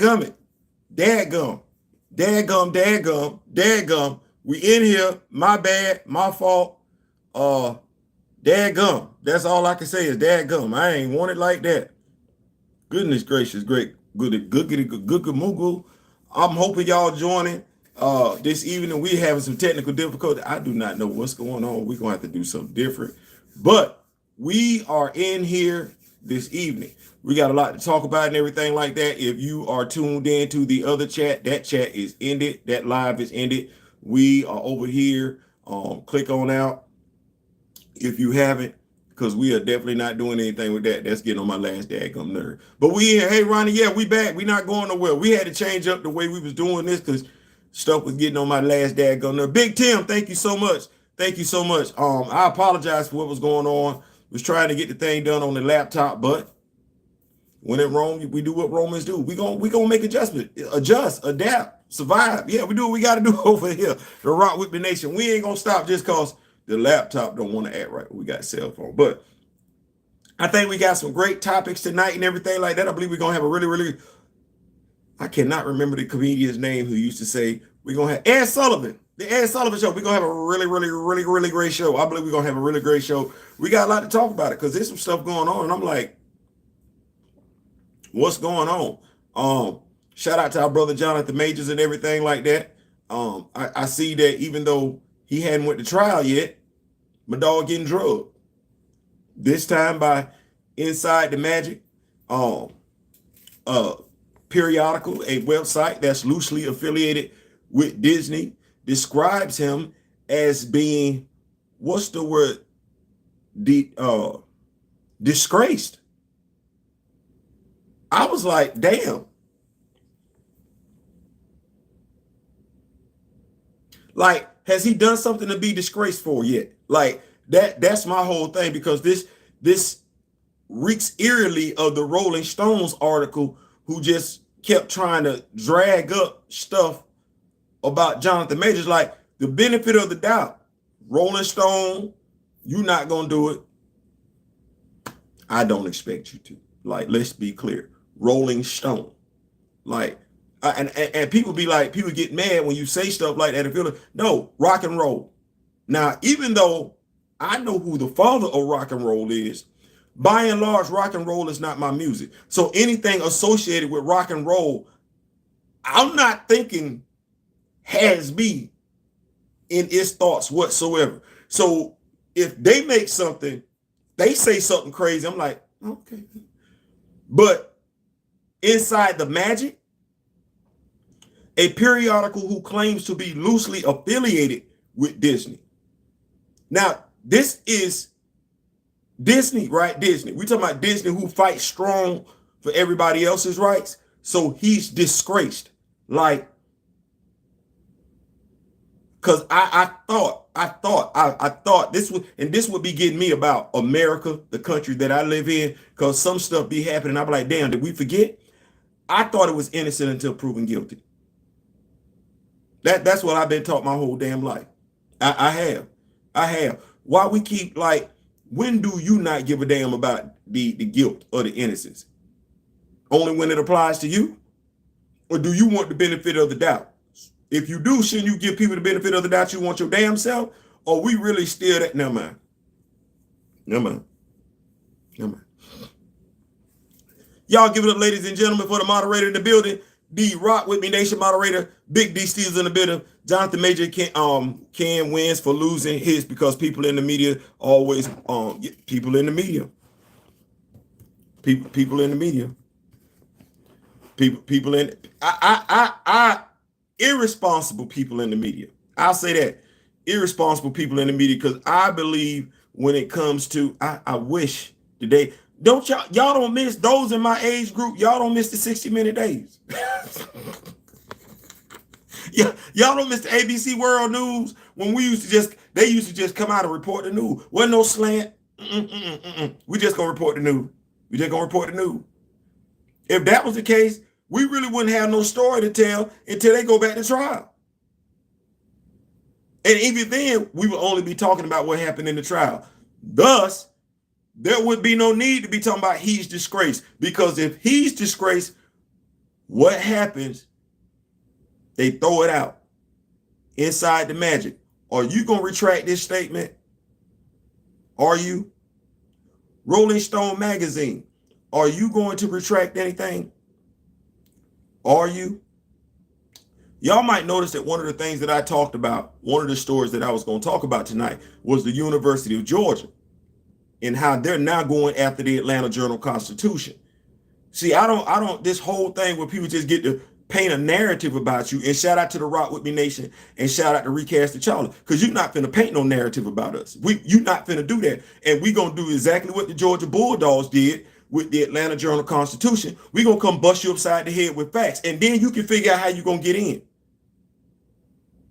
Dadgummit. Dadgum. Dadgum. We in here. My bad. My fault. Dadgum. That's all I can say is dadgum. I ain't want it like that. Goodness gracious, great. Good. I'm hoping y'all joining. This evening we having some technical difficulty. I do not know what's going on. We're gonna have to do something different. But we are in here this evening. We got a lot to talk about and everything like that. If you are tuned in to the other chat, that chat is ended. That live is ended. We are over here. Click on out if you haven't, because we are definitely not doing anything with that. That's getting on my last dadgum nerve. But we here. Hey, Ronnie, yeah, we back. We not going nowhere. We had to change up the way we was doing this because stuff was getting on my last dadgum nerve. Big Tim, thank you so much. Thank you so much. I apologize for what was going on. Was trying to get the thing done on the laptop, but when it wrong, we do what Romans do. We gonna make adjustment, adjust, adapt, survive. Yeah, we do what we got to do over here. The Rock with the Nation. We ain't gonna stop just cause the laptop don't want to act right. We got a cell phone, but I think we got some great topics tonight and everything like that. I believe we're gonna have a really. I cannot remember the comedian's name who used to say we're gonna have Ed Sullivan. The Ed Sullivan Show. We're gonna have a really great show. I believe we're gonna have a really great show. We got a lot to talk about it because there's some stuff going on, and I'm like, what's going on? Shout out to our brother Jonathan Majors and everything like that. I see that even though he hadn't went to trial yet, my dog getting drugged. This time by Inside the Magic, periodical, a website that's loosely affiliated with Disney, describes him as being, what's the word? Disgraced. I was like, damn. Like, has he done something to be disgraced for yet? Like, that's my whole thing, because this reeks eerily of the Rolling Stones article, who just kept trying to drag up stuff about Jonathan Majors. Like, the benefit of the doubt. Rolling Stone, you're not gonna do it. I don't expect you to. Like, let's be clear. Rolling Stone. Like, and people be like, people get mad when you say stuff like that and feel like, no, rock and roll. Now, even though I know who the father of rock and roll is, by and large, rock and roll is not my music. So anything associated with rock and roll, I'm not thinking has me in its thoughts whatsoever. So if they make something, they say something crazy, I'm like, okay. But Inside the Magic, a periodical who claims to be loosely affiliated with Disney. Now, this is Disney, right? Disney. We're talking about Disney, who fights strong for everybody else's rights. So he's disgraced. Like, because I thought this would be getting me about America, the country that I live in, because some stuff be happening. I'm like, damn, did we forget? I thought it was innocent until proven guilty. That's what I've been taught my whole damn life. I have. Why we keep, like, when do you not give a damn about the guilt or the innocence? Only when it applies to you? Or do you want the benefit of the doubt? If you do, shouldn't you give people the benefit of the doubt? You want your damn self? Or we really still that? Never mind. Y'all give it up, ladies and gentlemen, for the moderator in the building. The Rock With Me Nation moderator, Big D Steele's in the building. Jonathan Major can wins for losing his, because people in the media always people in the media. People in irresponsible people in the media. I'll say that. Irresponsible people in the media, because I believe when it comes to, I wish today, don't y'all don't miss those in my age group. Y'all don't miss the 60-minute days. Yeah, y'all don't miss the ABC World News when they used to just come out and report the news. Wasn't no slant. We just gonna report the news. If that was the case, we really wouldn't have no story to tell until they go back to trial. And even then, we would only be talking about what happened in the trial. Thus, there would be no need to be talking about he's disgraced, because if he's disgraced, What happens? They throw it out inside the Magic. Are you going to retract this statement? Are you? Rolling Stone magazine, are you going to retract anything? Are you? Y'all might notice that one of the things that I talked about, one of the stories that I was going to talk about tonight, was the University of Georgia and how they're now going after the Atlanta Journal-Constitution. See, I don't, this whole thing where people just get to paint a narrative about you, and shout out to the Rock With Me Nation and shout out to Recast the Charlie, because you're not finna paint no narrative about us. You're not finna do that. And we gonna do exactly what the Georgia Bulldogs did with the Atlanta Journal-Constitution. We gonna come bust you upside the head with facts, and then you can figure out how you gonna get in.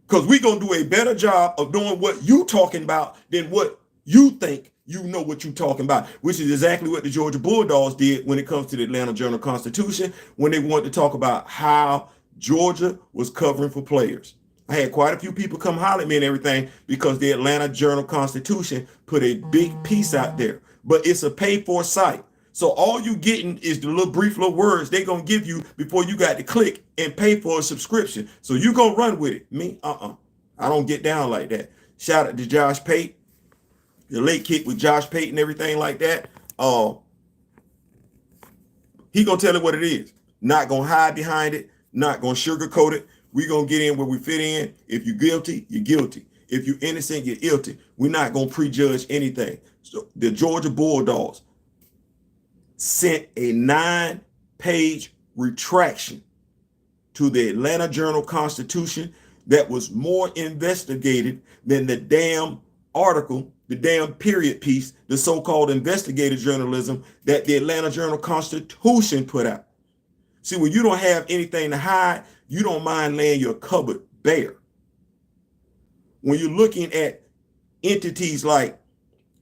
Because we gonna do a better job of doing what you talking about than what you think you know what you're talking about, which is exactly what the Georgia Bulldogs did when it comes to the Atlanta Journal-Constitution, when they wanted to talk about how Georgia was covering for players. I had quite a few people come holler at me and everything because the Atlanta Journal-Constitution put a big piece out there, but it's a paid-for site. So all you getting is the little brief little words they're going to give you before you got to click and pay for a subscription. So you going to run with it. Me? I don't get down like that. Shout out to Josh Pate. The late kick with Josh Pate and everything like that. He gonna tell it what it is. Not gonna hide behind it. Not gonna sugarcoat it. We gonna get in where we fit in. If you're guilty, you're guilty. If you're innocent, you're guilty. We're not gonna prejudge anything. So the Georgia Bulldogs sent a 9-page retraction to the Atlanta Journal-Constitution that was more investigated than the damn article, the damn period piece, the so-called investigative journalism that the Atlanta Journal-Constitution put out. See, when you don't have anything to hide, you don't mind laying your cupboard bare. When you're looking at entities like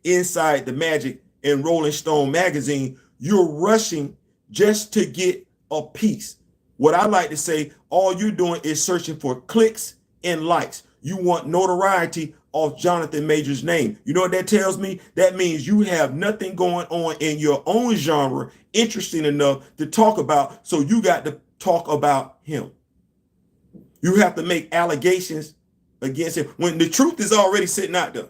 Inside the Magic and Rolling Stone magazine, you're rushing just to get a piece. What I like to say, all you're doing is searching for clicks and likes. You want notoriety off Jonathan Majors' name. You know what that tells me? That means you have nothing going on in your own genre interesting enough to talk about, so you got to talk about him. You have to make allegations against him when the truth is already sitting out there.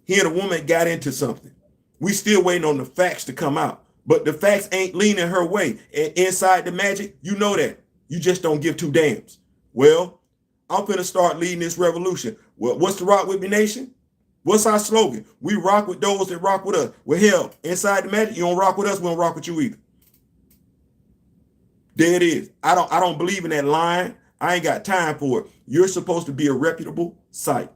He and a woman got into something. We still waiting on the facts to come out, but the facts ain't leaning her way. And Inside the Magic, you know that. You just don't give two damns. Well, I'm finna start leading this revolution. Well, what's the Rock With Me Nation? What's our slogan? We rock with those that rock with us. Well, hell, Inside the Magic, you don't rock with us, we don't rock with you either. There it is. I don't believe in that line. I ain't got time for it. You're supposed to be a reputable site.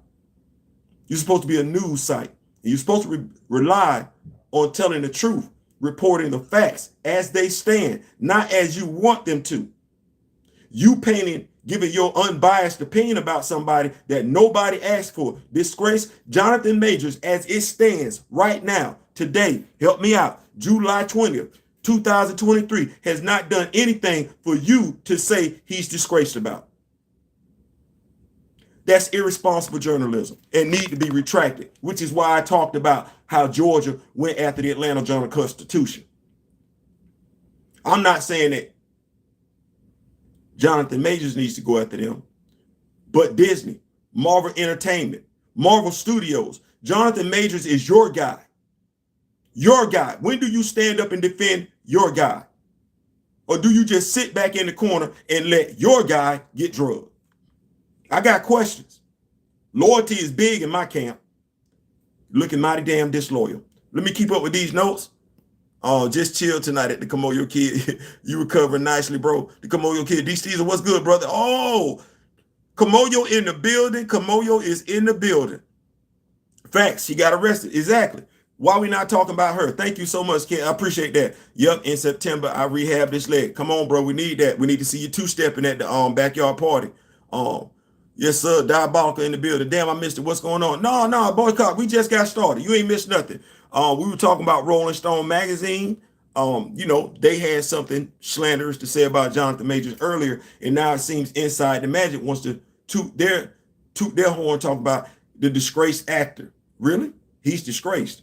You're supposed to be a news site. You're supposed to rely on telling the truth, reporting the facts as they stand, not as you want them to. You giving your unbiased opinion about somebody that nobody asked for. Disgrace. Jonathan Majors, as it stands right now, today, help me out, July 20th, 2023, has not done anything for you to say he's disgraced about. That's irresponsible journalism and need to be retracted, which is why I talked about how Georgia went after the Atlanta Journal-Constitution. I'm not saying that Jonathan Majors needs to go after them, but Disney, Marvel Entertainment, Marvel Studios, Jonathan Majors is your guy. Your guy. When do you stand up and defend your guy? Or do you just sit back in the corner and let your guy get drugged? I got questions. Loyalty is big in my camp. Looking mighty damn disloyal. Let me keep up with these notes. Just chill tonight at the Camoyo Kid. You recovering nicely, bro. The Camoyo Kid. D. Steezer, what's good, brother? Oh, Camoyo in the building. Camoyo is in the building. Facts. She got arrested. Exactly. Why we not talking about her? Thank you so much, Ken. I appreciate that. Yep, in September, I rehabbed this leg. Come on, bro. We need that. We need to see you two-stepping at the backyard party. Yes, sir. Diabolical in the building. Damn, I missed it. What's going on? No, boycott. We just got started. You ain't missed nothing. We were talking about Rolling Stone magazine. You know, they had something slanderous to say about Jonathan Majors earlier, and now it seems Inside the Magic wants to toot their horn, talk about the disgraced actor. Really? He's disgraced.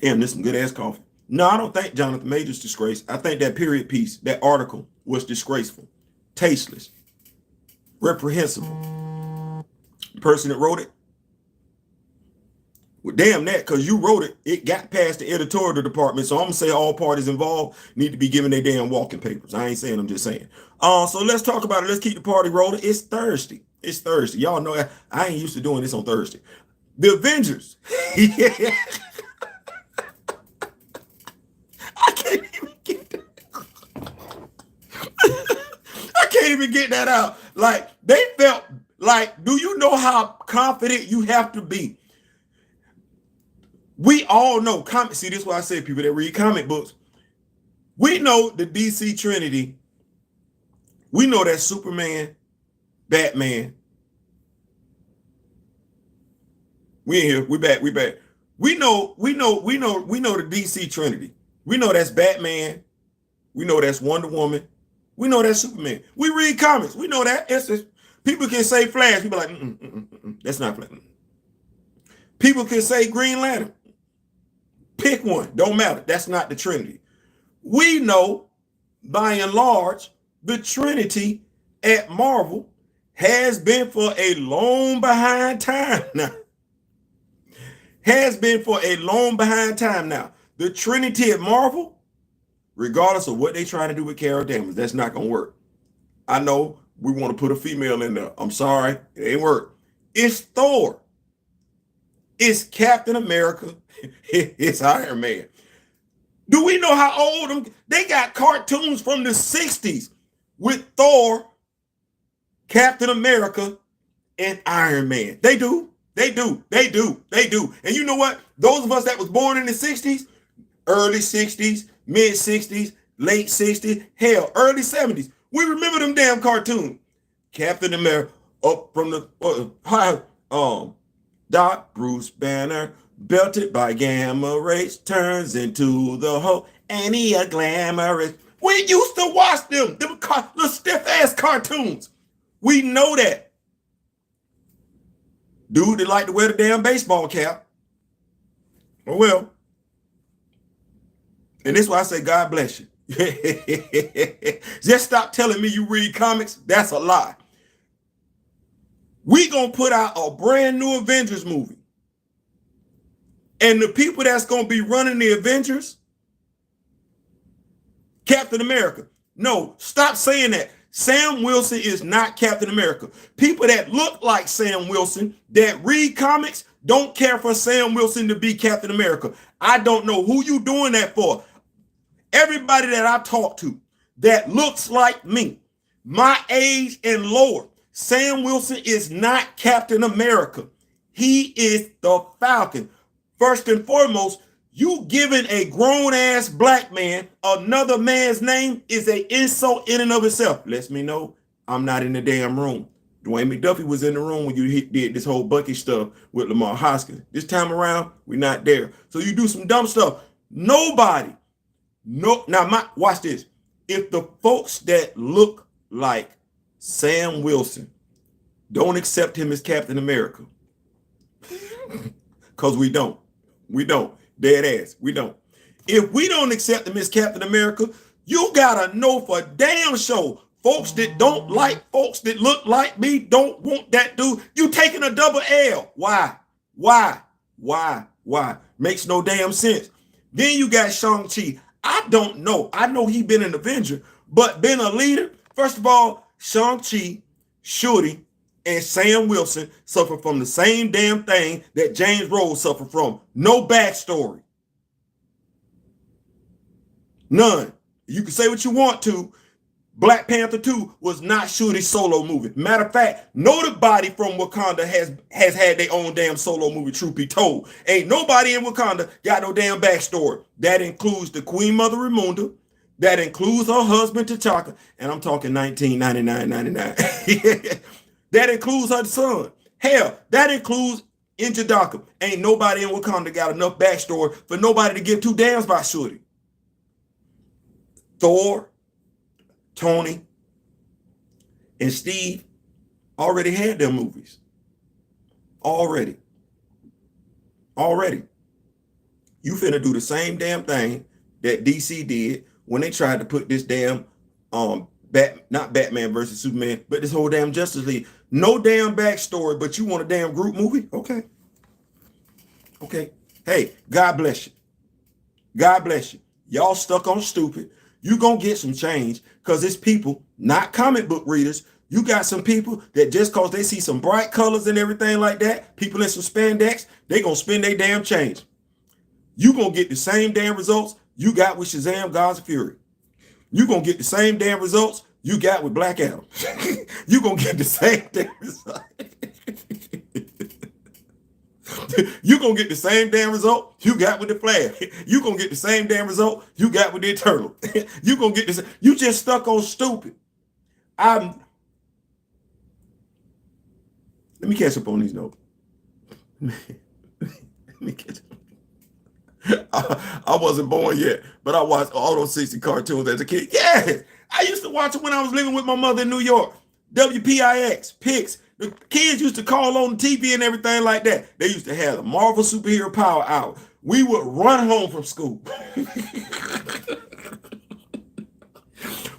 Damn, this is some good ass coffee. No, I don't think Jonathan Majors disgraced. I think that period piece, that article, was disgraceful, tasteless, reprehensible. The person that wrote it, well, damn that, because you wrote it, it got past the editorial department. So I'm gonna say all parties involved need to be given their damn walking papers. I ain't saying, I'm just saying. So let's talk about it. Let's keep the party rolling. It's Thursday. It's Thursday. Y'all know I ain't used to doing this on Thursday. The Avengers. Yeah. I can't even get that. I can't even get that out. Like, they felt like, do you know how confident you have to be? We all know, see, this is why I say people that read comic books, we know the DC Trinity. We know that Superman, Batman. We in here, we back. We know the DC Trinity. We know that's Batman. We know that's Wonder Woman. We know that's Superman. We read comics. We know that. People can say Flash. People like, that's not Flash. People can say Green Lantern. Pick one. Don't matter. That's not the Trinity. We know, by and large, the Trinity at Marvel has been for a long behind time now. The Trinity at Marvel, regardless of what they're trying to do with Carol Danvers, that's not going to work. I know we want to put a female in there. I'm sorry. It ain't work. It's Thor. It's Captain America. It's Iron Man. Do we know how old them? They got cartoons from the 60s with Thor, Captain America, and Iron Man. They do. And you know what? Those of us that was born in the 60s, early 60s, mid 60s, late 60s, hell, early 70s, we remember them damn cartoons. Captain America up from the Doc Bruce Banner, belted by gamma rays, turns into the Hulk, and he a glamorous. We used to watch them little stiff ass cartoons. We know that. Dude that like to wear the damn baseball cap. Oh well. And this is why I say God bless you. Just stop telling me you read comics. That's a lie. We gonna put out a brand new Avengers movie. And the people that's gonna be running the Avengers, Captain America. No, stop saying that. Sam Wilson is not Captain America. People that look like Sam Wilson, that read comics, don't care for Sam Wilson to be Captain America. I don't know who you doing that for. Everybody that I talk to that looks like me, my age and lower, Sam Wilson is not Captain America. He is the Falcon. First and foremost, you giving a grown-ass black man another man's name is an insult in and of itself. Lets me know I'm not in the damn room. Dwayne McDuffie was in the room when you did this whole Bucky stuff with Lamar Hoskins. This time around, we're not there. So you do some dumb stuff. Nobody. No. Now, watch this. If the folks that look like Sam Wilson don't accept him as Captain America, because we don't. Dead ass. We don't. If we don't accept him as Captain America, you gotta know for damn sure folks that don't like folks that look like me don't want that dude. You taking a double L. Why? Makes no damn sense. Then you got Shang-Chi. I don't know. I know he been an Avenger, but been a leader. First of all, Shang-Chi, Shuri, and Sam Wilson suffer from the same damn thing that James Rhodes suffered from. No backstory. None. You can say what you want to. Black Panther 2 was not Shuri's solo movie. Matter of fact, nobody from Wakanda has had their own damn solo movie, truth be told. Ain't nobody in Wakanda got no damn backstory. That includes the Queen Mother Ramonda. That includes her husband T'Chaka. And I'm talking 1999. That includes her son. Hell, that includes N'Jadaka. Ain't nobody in Wakanda got enough backstory for nobody to give two damns about Shuri. Thor, Tony, and Steve already had their movies. Already. You You finna do the same damn thing that DC did when they tried to put this damn not Batman versus Superman, but this whole damn Justice League. No damn backstory, but you want a damn group movie? Okay. Okay. Hey, God bless you. God bless you. Y'all stuck on stupid. You gonna get some change because it's people, not comic book readers. You got some people that just cause they see some bright colors and everything like that, people in some spandex, they gonna spend their damn change. You gonna get the same damn results you got with Shazam, God's Fury. You gonna get the same damn results you got with Black Adam. You gonna get the same damn result. You gonna get the same damn result you got with the Flash. You gonna get the same damn result you got with the Eternal. You gonna get this. You just stuck on stupid. Let me catch up on these notes. Let me catch up. I wasn't born yet, but I watched all those 60 cartoons as a kid. Yes, I used to watch it when I was living with my mother in New York. WPIX, Pix. The kids used to call on the TV and everything like that. They used to have the Marvel Superhero Power Hour. We would run home from school.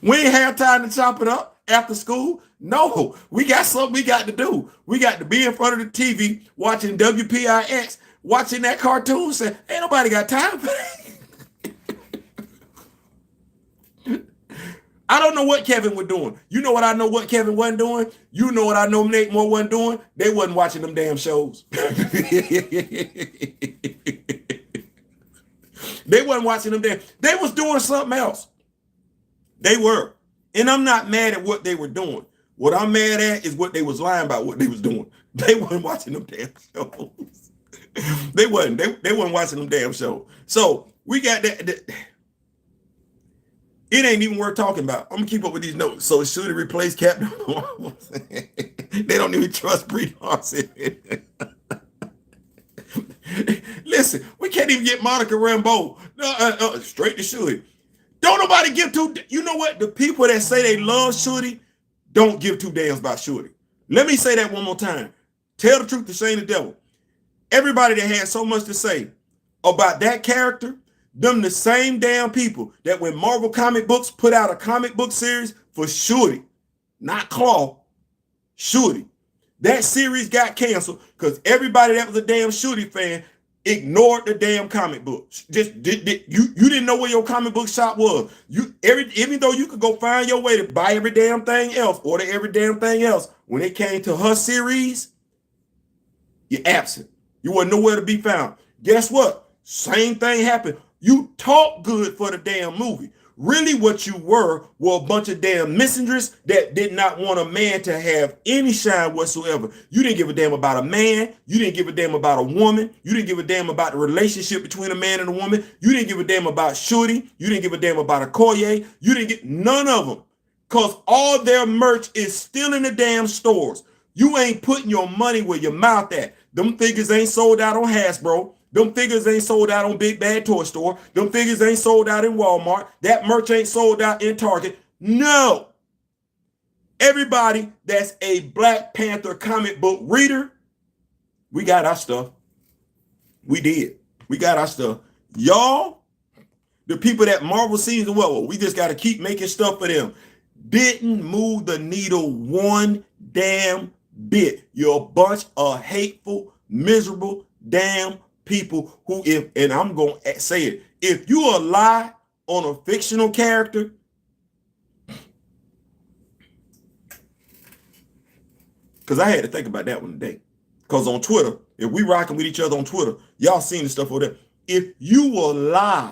We ain't have time to chop it up after school. No, we got something we got to do. We got to be in front of the TV watching WPIX, watching that cartoon. Say, ain't nobody got time for that. I don't know what Kevin was doing. You know what I know what Kevin wasn't doing? You know what I know Nate Moore wasn't doing? They wasn't watching them damn shows. They wasn't watching them damn. They was doing something else. They were. And I'm not mad at what they were doing. What I'm mad at is what they was lying about what they was doing. They wasn't watching them damn shows. They wasn't. They wasn't watching them damn shows. So we got that. It ain't even worth talking about. I'm gonna keep up with these notes. So should it replace Captain Marvel? They don't even trust Brie Larson. Listen, we can't even get Monica Rambeau. Straight to Shuri. Don't nobody give two. You know what? The people that say they love Shuri don't give two damns about Shuri. Let me say that one more time. Tell the truth to shame the devil. Everybody that had so much to say about that character, them the same damn people that when Marvel comic books put out a comic book series for Shuri, not Claw, Shuri. That series got canceled because everybody that was a damn Shuri fan ignored the damn comic books. You didn't know where your comic book shop was. Even though you could go find your way to buy every damn thing else, order every damn thing else, when it came to her series, you're absent. You weren't nowhere to be found. Guess what? Same thing happened. You talk good for the damn movie. Really what you were a bunch of damn messengers that did not want a man to have any shine whatsoever. You didn't give a damn about a man. You didn't give a damn about a woman. You didn't give a damn about the relationship between a man and a woman. You didn't give a damn about Shuri. You didn't give a damn about Okoye. You didn't get none of them. Because all their merch is still in the damn stores. You ain't putting your money where your mouth at. Them figures ain't sold out on Hasbro. Them figures ain't sold out on Big Bad Toy Store. Them figures ain't sold out in Walmart. That merch ain't sold out in Target. No. Everybody that's a Black Panther comic book reader, we got our stuff. We did. We got our stuff. Y'all, the people that Marvel seems well, we just got to keep making stuff for them. Didn't move the needle one damn bit. You're a bunch of hateful, miserable, damn people who, and I'm going to say it, if you lie on a fictional character, because I had to think about that one today. Because on Twitter, if we rocking with each other on Twitter, y'all seen the stuff over there. If you will lie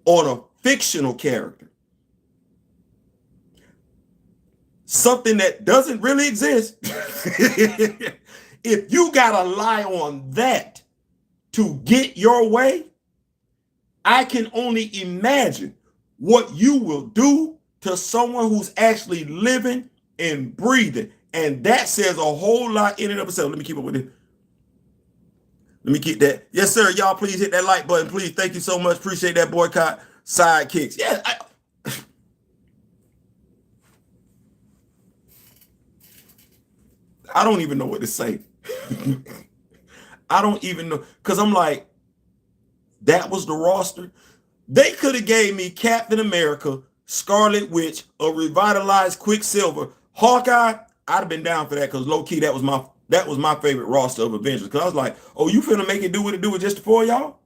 on a fictional character, something that doesn't really exist, if you gotta lie on that to get your way, I can only imagine what you will do to someone who's actually living and breathing. And that says a whole lot in and of itself. Let me keep up with it. Let me keep that. Yes, sir. Y'all please hit that like button. Please. Thank you so much. Appreciate that boycott. Sidekicks. Yeah. I don't even know what to say. I don't even know. Because I'm like, That was the roster. They could have gave me Captain America, Scarlet Witch, a revitalized Quicksilver, Hawkeye. I'd have been down for that because low key that was my favorite roster of Avengers. Because I was like, oh, you finna make it do what it do with just the four of y'all?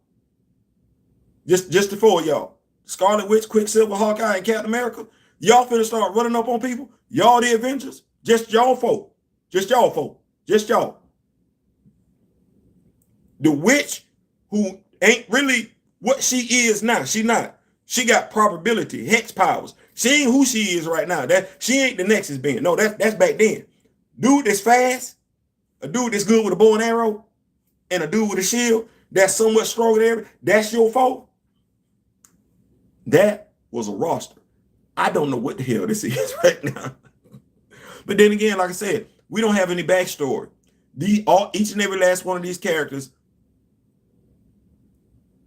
Just the four of y'all. Scarlet Witch, Quicksilver, Hawkeye, and Captain America. Y'all finna start running up on people? Y'all the Avengers? Just y'all folk. Just y'all folk. Just y'all. The witch who ain't really what she is now. She not. She got probability, hex powers. She ain't who she is right now. That she ain't the Nexus being. No, that's back then. Dude that's fast, a dude that's good with a bow and arrow, and a dude with a shield that's somewhat stronger than everybody. That's your fault. That was a roster. I don't know what the hell this is right now. But then again, like I said, we don't have any backstory. Each and every last one of these characters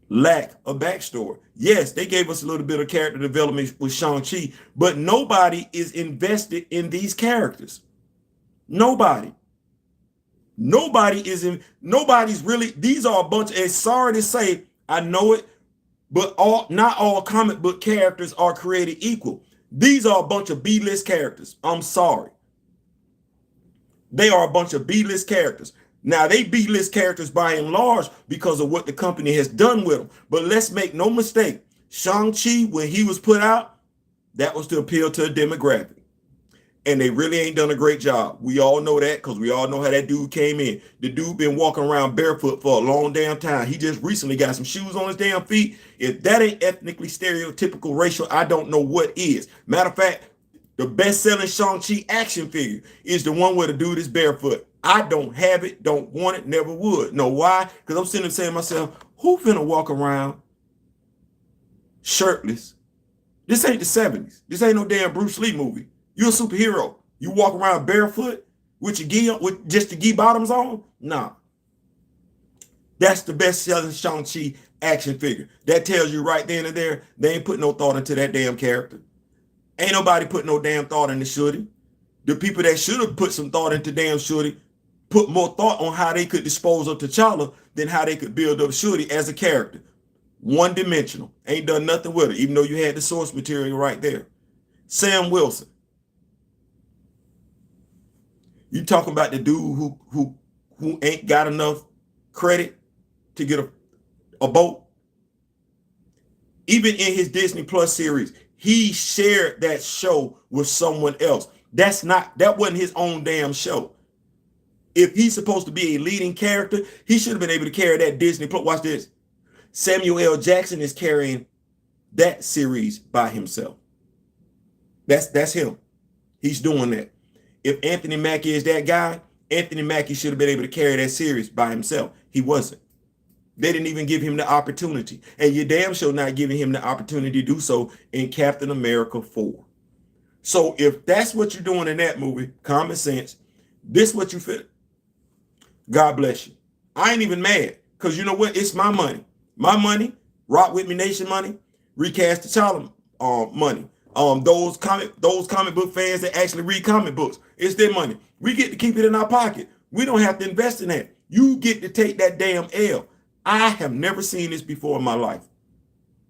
lack a backstory. Yes, they gave us a little bit of character development with Shang-Chi, but nobody is invested in these characters. Nobody. Nobody's really, these are a bunch, and sorry to say, I know it, but not all comic book characters are created equal. These are a bunch of B-list characters. I'm sorry. They are a bunch of B-list characters. Now, they B-list characters by and large because of what the company has done with them. But let's make no mistake, Shang-Chi, when he was put out, that was to appeal to a demographic. And they really ain't done a great job. We all know that because we all know how that dude came in. The dude been walking around barefoot for a long damn time. He just recently got some shoes on his damn feet. If that ain't ethnically stereotypical racial, I don't know what is. Matter of fact, the best-selling Shang-Chi action figure is the one where the dude is barefoot. I don't have it, don't want it, never would. Know why? Because I'm sitting there saying to myself, who finna walk around shirtless? This ain't the 70s. This ain't no damn Bruce Lee movie. You're a superhero. You walk around barefoot with your gi, with just the gi bottoms on? Nah. That's the best-selling Shang-Chi action figure. That tells you right then and there, they ain't put no thought into that damn character. Ain't nobody put no damn thought into Shorty. The people that should have put some thought into damn Shorty put more thought on how they could dispose of T'Challa than how they could build up Shorty as a character. One-dimensional. Ain't done nothing with it, even though you had the source material right there. Sam Wilson. You talking about the dude who ain't got enough credit to get a boat? Even in his Disney Plus series, he shared that show with someone else. That wasn't his own damn show. If he's supposed to be a leading character, he should have been able to carry that Disney Plus. Watch this. Samuel L. Jackson is carrying that series by himself. That's him. He's doing that. If Anthony Mackie is that guy, Anthony Mackie should have been able to carry that series by himself. He wasn't. They didn't even give him the opportunity. And you're damn sure not giving him the opportunity to do so in Captain America 4. So if that's what you're doing in that movie, common sense, this what you fit. God bless you. I ain't even mad because you know what? It's my money. My money, Rock With Me Nation money, Recast T'Challa money. Those comic book fans that actually read comic books, it's their money. We get to keep it in our pocket. We don't have to invest in that. You get to take that damn L. I have never seen this before in my life.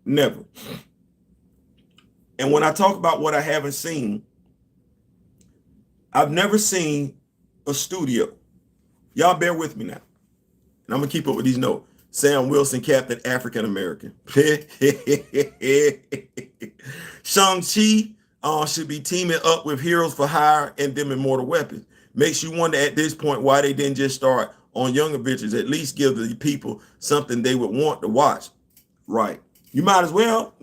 Never. And when I talk about what I haven't seen, I've never seen a studio. Y'all bear with me now. And I'm going to keep up with these notes. Sam Wilson, Captain African American. Shang-Chi should be teaming up with Heroes for Hire and them Immortal Weapons. Makes you wonder at this point why they didn't just start on Young Avengers. At least give the people something they would want to watch. Right. You might as well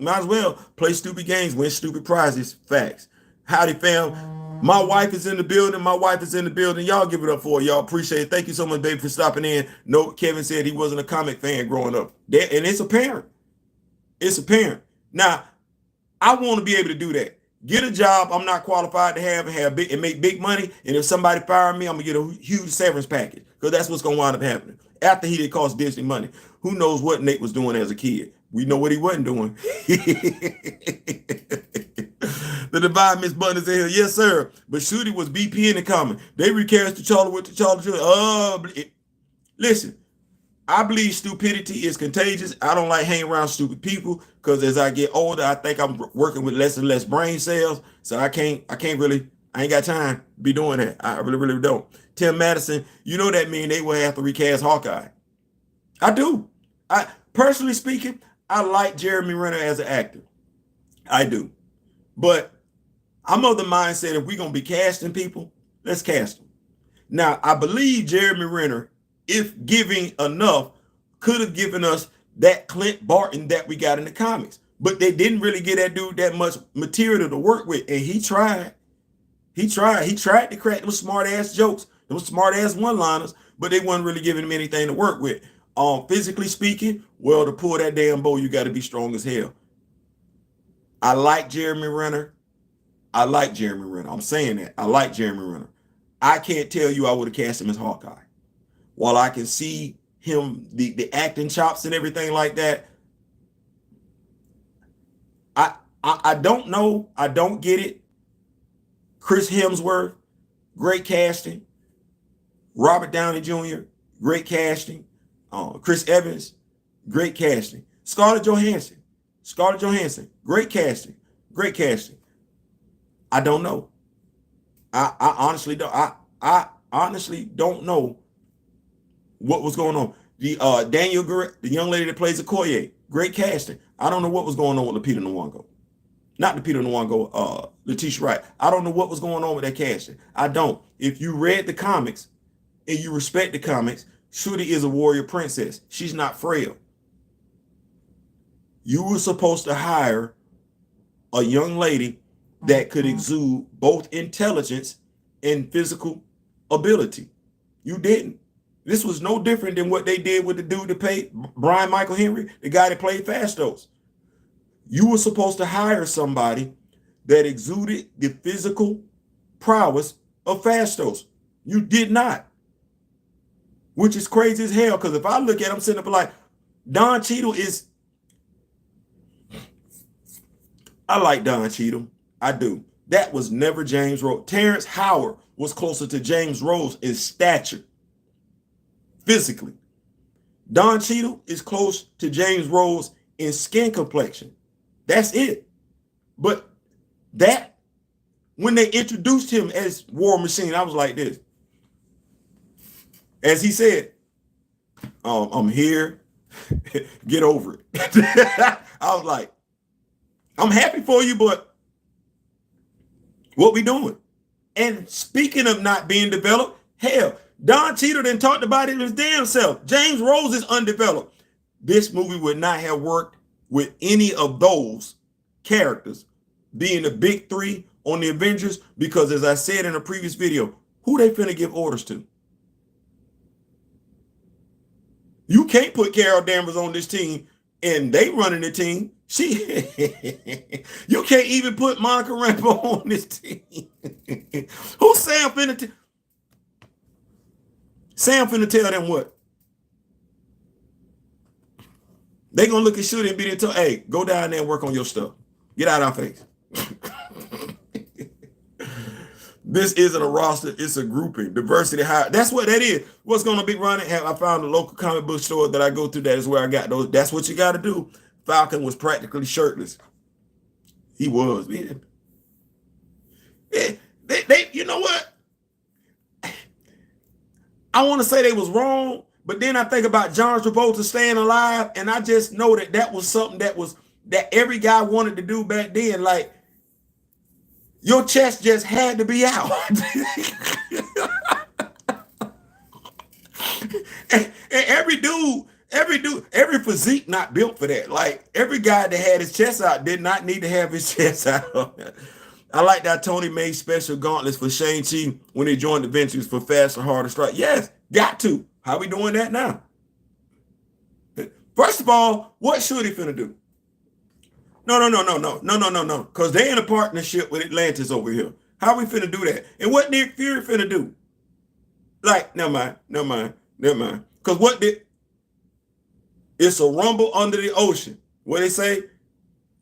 play stupid games, win stupid prizes. Facts. Howdy, fam. My wife is in the building. Y'all give it up for her. Y'all appreciate it. Thank you so much, baby, for stopping in. No, Kevin said he wasn't a comic fan growing up. And it's apparent. It's apparent. Now, I want to be able to do that. Get a job I'm not qualified to have and make big money. And if somebody fire me, I'm going to get a huge severance package because that's what's going to wind up happening. After he did cost Disney money. Who knows what Nate was doing as a kid? We know what he wasn't doing. The divine Miss Button is in here. Yes, sir. But Shooty was BP in the comment. They recast T'Challa with T'Challa. Listen, I believe stupidity is contagious. I don't like hanging around stupid people because as I get older, I think I'm working with less and less brain cells. So I ain't got time to be doing that. I really, really don't. Tim Madison, you know that mean they will have to recast Hawkeye. I do. I personally speaking, I like Jeremy Renner as an actor. I do. But I'm of the mindset if we're going to be casting people, let's cast them. Now, I believe Jeremy Renner, if giving enough, could have given us that Clint Barton that we got in the comics. But they didn't really get that dude that much material to work with. And he tried. He tried to crack those smart-ass jokes, those smart-ass one-liners, but they wasn't really giving him anything to work with. Physically speaking, well, to pull that damn bow, you got to be strong as hell. I like Jeremy Renner. I'm saying that. I like Jeremy Renner. I can't tell you I would have cast him as Hawkeye. While I can see him, the acting chops and everything like that, I don't know. I don't get it. Chris Hemsworth, great casting. Robert Downey Jr., great casting. Chris Evans, great casting. Scarlett Johansson, great casting. I don't know. I honestly don't. I honestly don't know what was going on. The the young lady that plays Okoye, great casting. I don't know what was going on with Lupita Nyong'o. Not Lupita Nyong'o, Letitia Wright. I don't know what was going on with that casting. I don't. If you read the comics and you respect the comics, Shuri is a warrior princess. She's not frail. You were supposed to hire a young lady that could exude both intelligence and physical ability. You didn't. This was no different than what they did with the dude that played Brian Michael Henry, the guy that played Fastos. You were supposed to hire somebody that exuded the physical prowess of Fastos. You did not. Which is crazy as hell, because if I look at him sitting up like, Don Cheadle is... I like Don Cheadle. I do. That was never James Rose. Terrence Howard was closer to James Rose in stature, physically. Don Cheadle is close to James Rose in skin complexion. That's it. But that, when they introduced him as War Machine, I was like this. As he said, I'm here, get over it. I was like, I'm happy for you, but what we doing? And speaking of not being developed, hell, Don Cheadle done talked about it his damn self. James Rose is undeveloped. This movie would not have worked with any of those characters being the big three on the Avengers, because as I said in a previous video, who they finna give orders to? You can't put Carol Danvers on this team and they running the team. You can't even put Monica Rambeau on this team. Who's Sam finna Sam finna tell them what? They gonna look at Shooty and be there tell, hey, go down there and work on your stuff. Get out of our face. This isn't a roster, it's a grouping. Diversity hire. That's what that is. What's gonna be running? I found a local comic book store that I go to. That is where I got those. That's what you gotta do. Falcon was practically shirtless. He was, man. They you know what? I want to say they was wrong, but then I think about John Travolta staying alive, and I just know that that was something that every guy wanted to do back then. Like, your chest just had to be out. and every physique not built for that. Like, every guy that had his chest out did not need to have his chest out. I like that Tony made special gauntlets for Shang-Chi when they joined the Avengers for Faster, Harder Strike. Yes, got to. How we doing that now? First of all, what should he finna do? No. Because they in a partnership with Atlantis over here. How we finna do that? And what Nick Fury finna do? Like, never mind. Because it's a rumble under the ocean. What they say?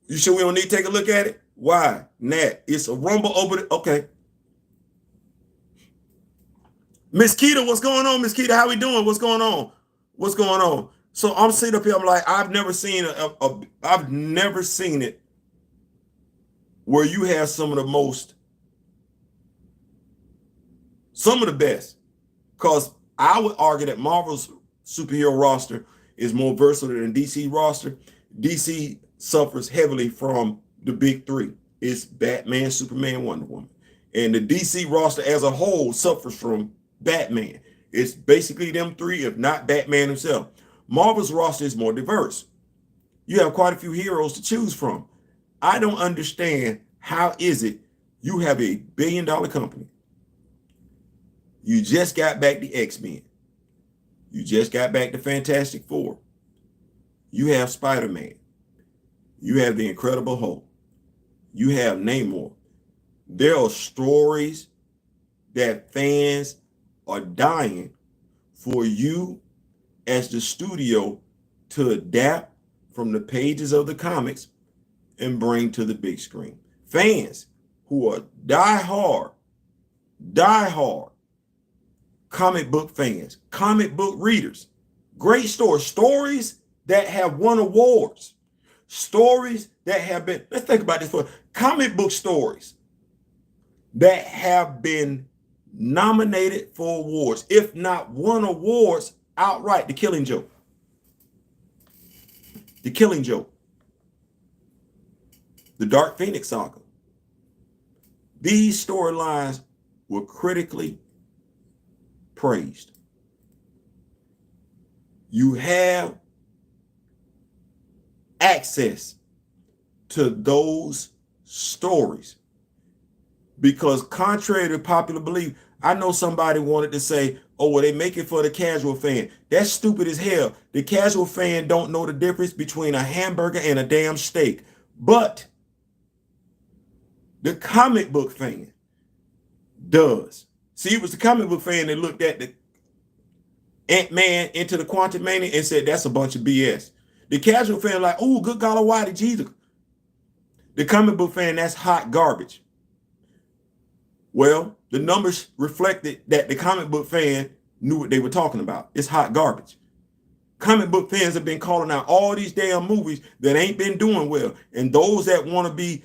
You sure we don't need to take a look at it? Why? Nat, it's a rumble over the, okay. Miss Keita, what's going on, Miss Keita? How we doing? What's going on? What's going on? So I'm sitting up here. I'm like, I've never seen I've never seen it where you have some of the best. Because I would argue that Marvel's superhero roster is more versatile than DC roster. DC suffers heavily from the big three. It's Batman, Superman, Wonder Woman. And the DC roster as a whole suffers from Batman. It's basically them three, if not Batman himself. Marvel's roster is more diverse. You have quite a few heroes to choose from. I don't understand how is it you have a $1 billion company. You just got back the X-Men. You just got back the Fantastic Four. You have Spider-Man. You have the Incredible Hulk. You have Namor. There are stories that fans are dying for you as the studio to adapt from the pages of the comics and bring to the big screen. Fans who are die-hard comic book fans, comic book readers, great stories that have won awards, stories that have been, let's think about this for comic book stories that have been nominated for awards, if not won awards outright. The Killing Joke. The Killing Joke. The Dark Phoenix Saga. These storylines were critically praised. You have access to those stories because contrary to popular belief, I know somebody wanted to say, oh, well, they make it for the casual fan. That's stupid as hell. The casual fan don't know the difference between a hamburger and a damn steak. But the comic book fan does. See, it was the comic book fan that looked at the Ant-Man into the Quantum Mania and said, that's a bunch of BS. The casual fan like, oh, good God Almighty, Jesus. The comic book fan, that's hot garbage. Well, the numbers reflected that the comic book fan knew what they were talking about. It's hot garbage. Comic book fans have been calling out all these damn movies that ain't been doing well. And those that want to be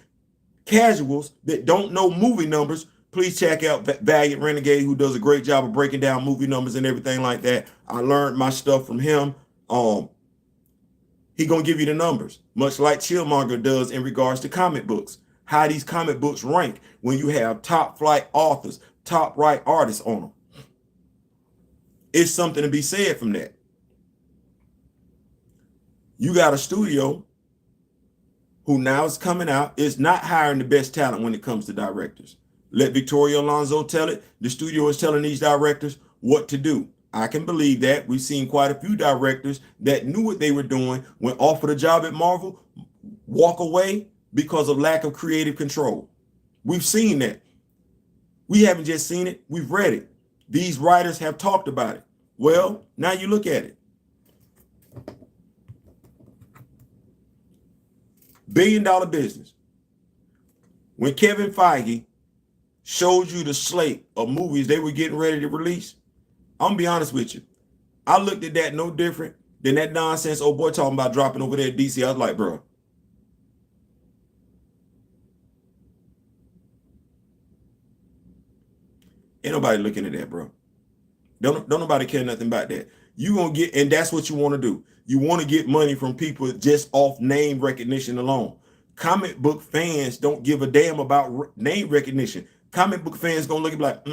casuals that don't know movie numbers, please check out Valiant Renegade, who does a great job of breaking down movie numbers and everything like that. I learned my stuff from him. He gonna give you the numbers, much like Chillmonger does in regards to comic books. How these comic books rank when you have top flight authors, top right artists on them. It's something to be said from that. You got a studio who now is coming out, is not hiring the best talent when it comes to directors. Let Victoria Alonso tell it. The studio is telling these directors what to do. I can believe that. We've seen quite a few directors that knew what they were doing when offered a job at Marvel, walk away because of lack of creative control. We've seen that. We haven't just seen it, we've read it. These writers have talked about it. Well, now you look at it. $1 billion business. When Kevin Feige showed you the slate of movies they were getting ready to release, I'm gonna be honest with you. I looked at that no different than that nonsense old boy talking about dropping over there at DC. I was like, bro, ain't nobody looking at that, bro. Don't nobody care nothing about that. You gonna get, and that's what you want to do. You want to get money from people just off name recognition alone. Comic book fans don't give a damn about name recognition. Comic book fans gonna look and be like,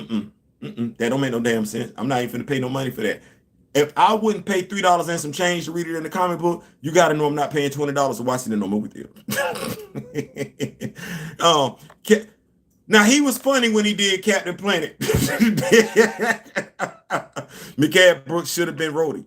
that don't make no damn sense. I'm not even gonna pay no money for that. If I wouldn't pay $3 and some change to read it in the comic book, you got to know I'm not paying $20 to watch it in no movie theater. Now, he was funny when he did Captain Planet. Mikael Brooks should have been Rhodey.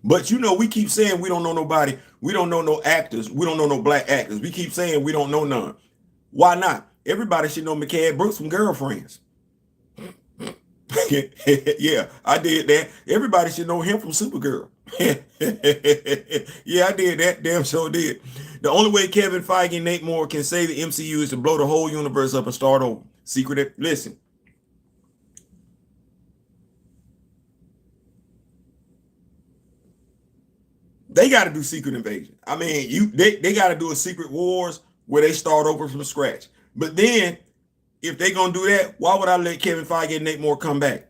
But you know, we keep saying we don't know nobody. We don't know no actors. We don't know no black actors. We keep saying we don't know none. Why not? Everybody should know Mikael Brooks from Girlfriends. Yeah, I did that. Everybody should know him from Supergirl. Yeah, I did that. Damn sure did. The only way Kevin Feige and Nate Moore can save the MCU is to blow the whole universe up and start over. Secret. Listen, they got to do Secret Invasion. I mean, they got to do a Secret Wars where they start over from scratch. But then, if they gonna do that, why would I let Kevin Feige and Nate Moore come back?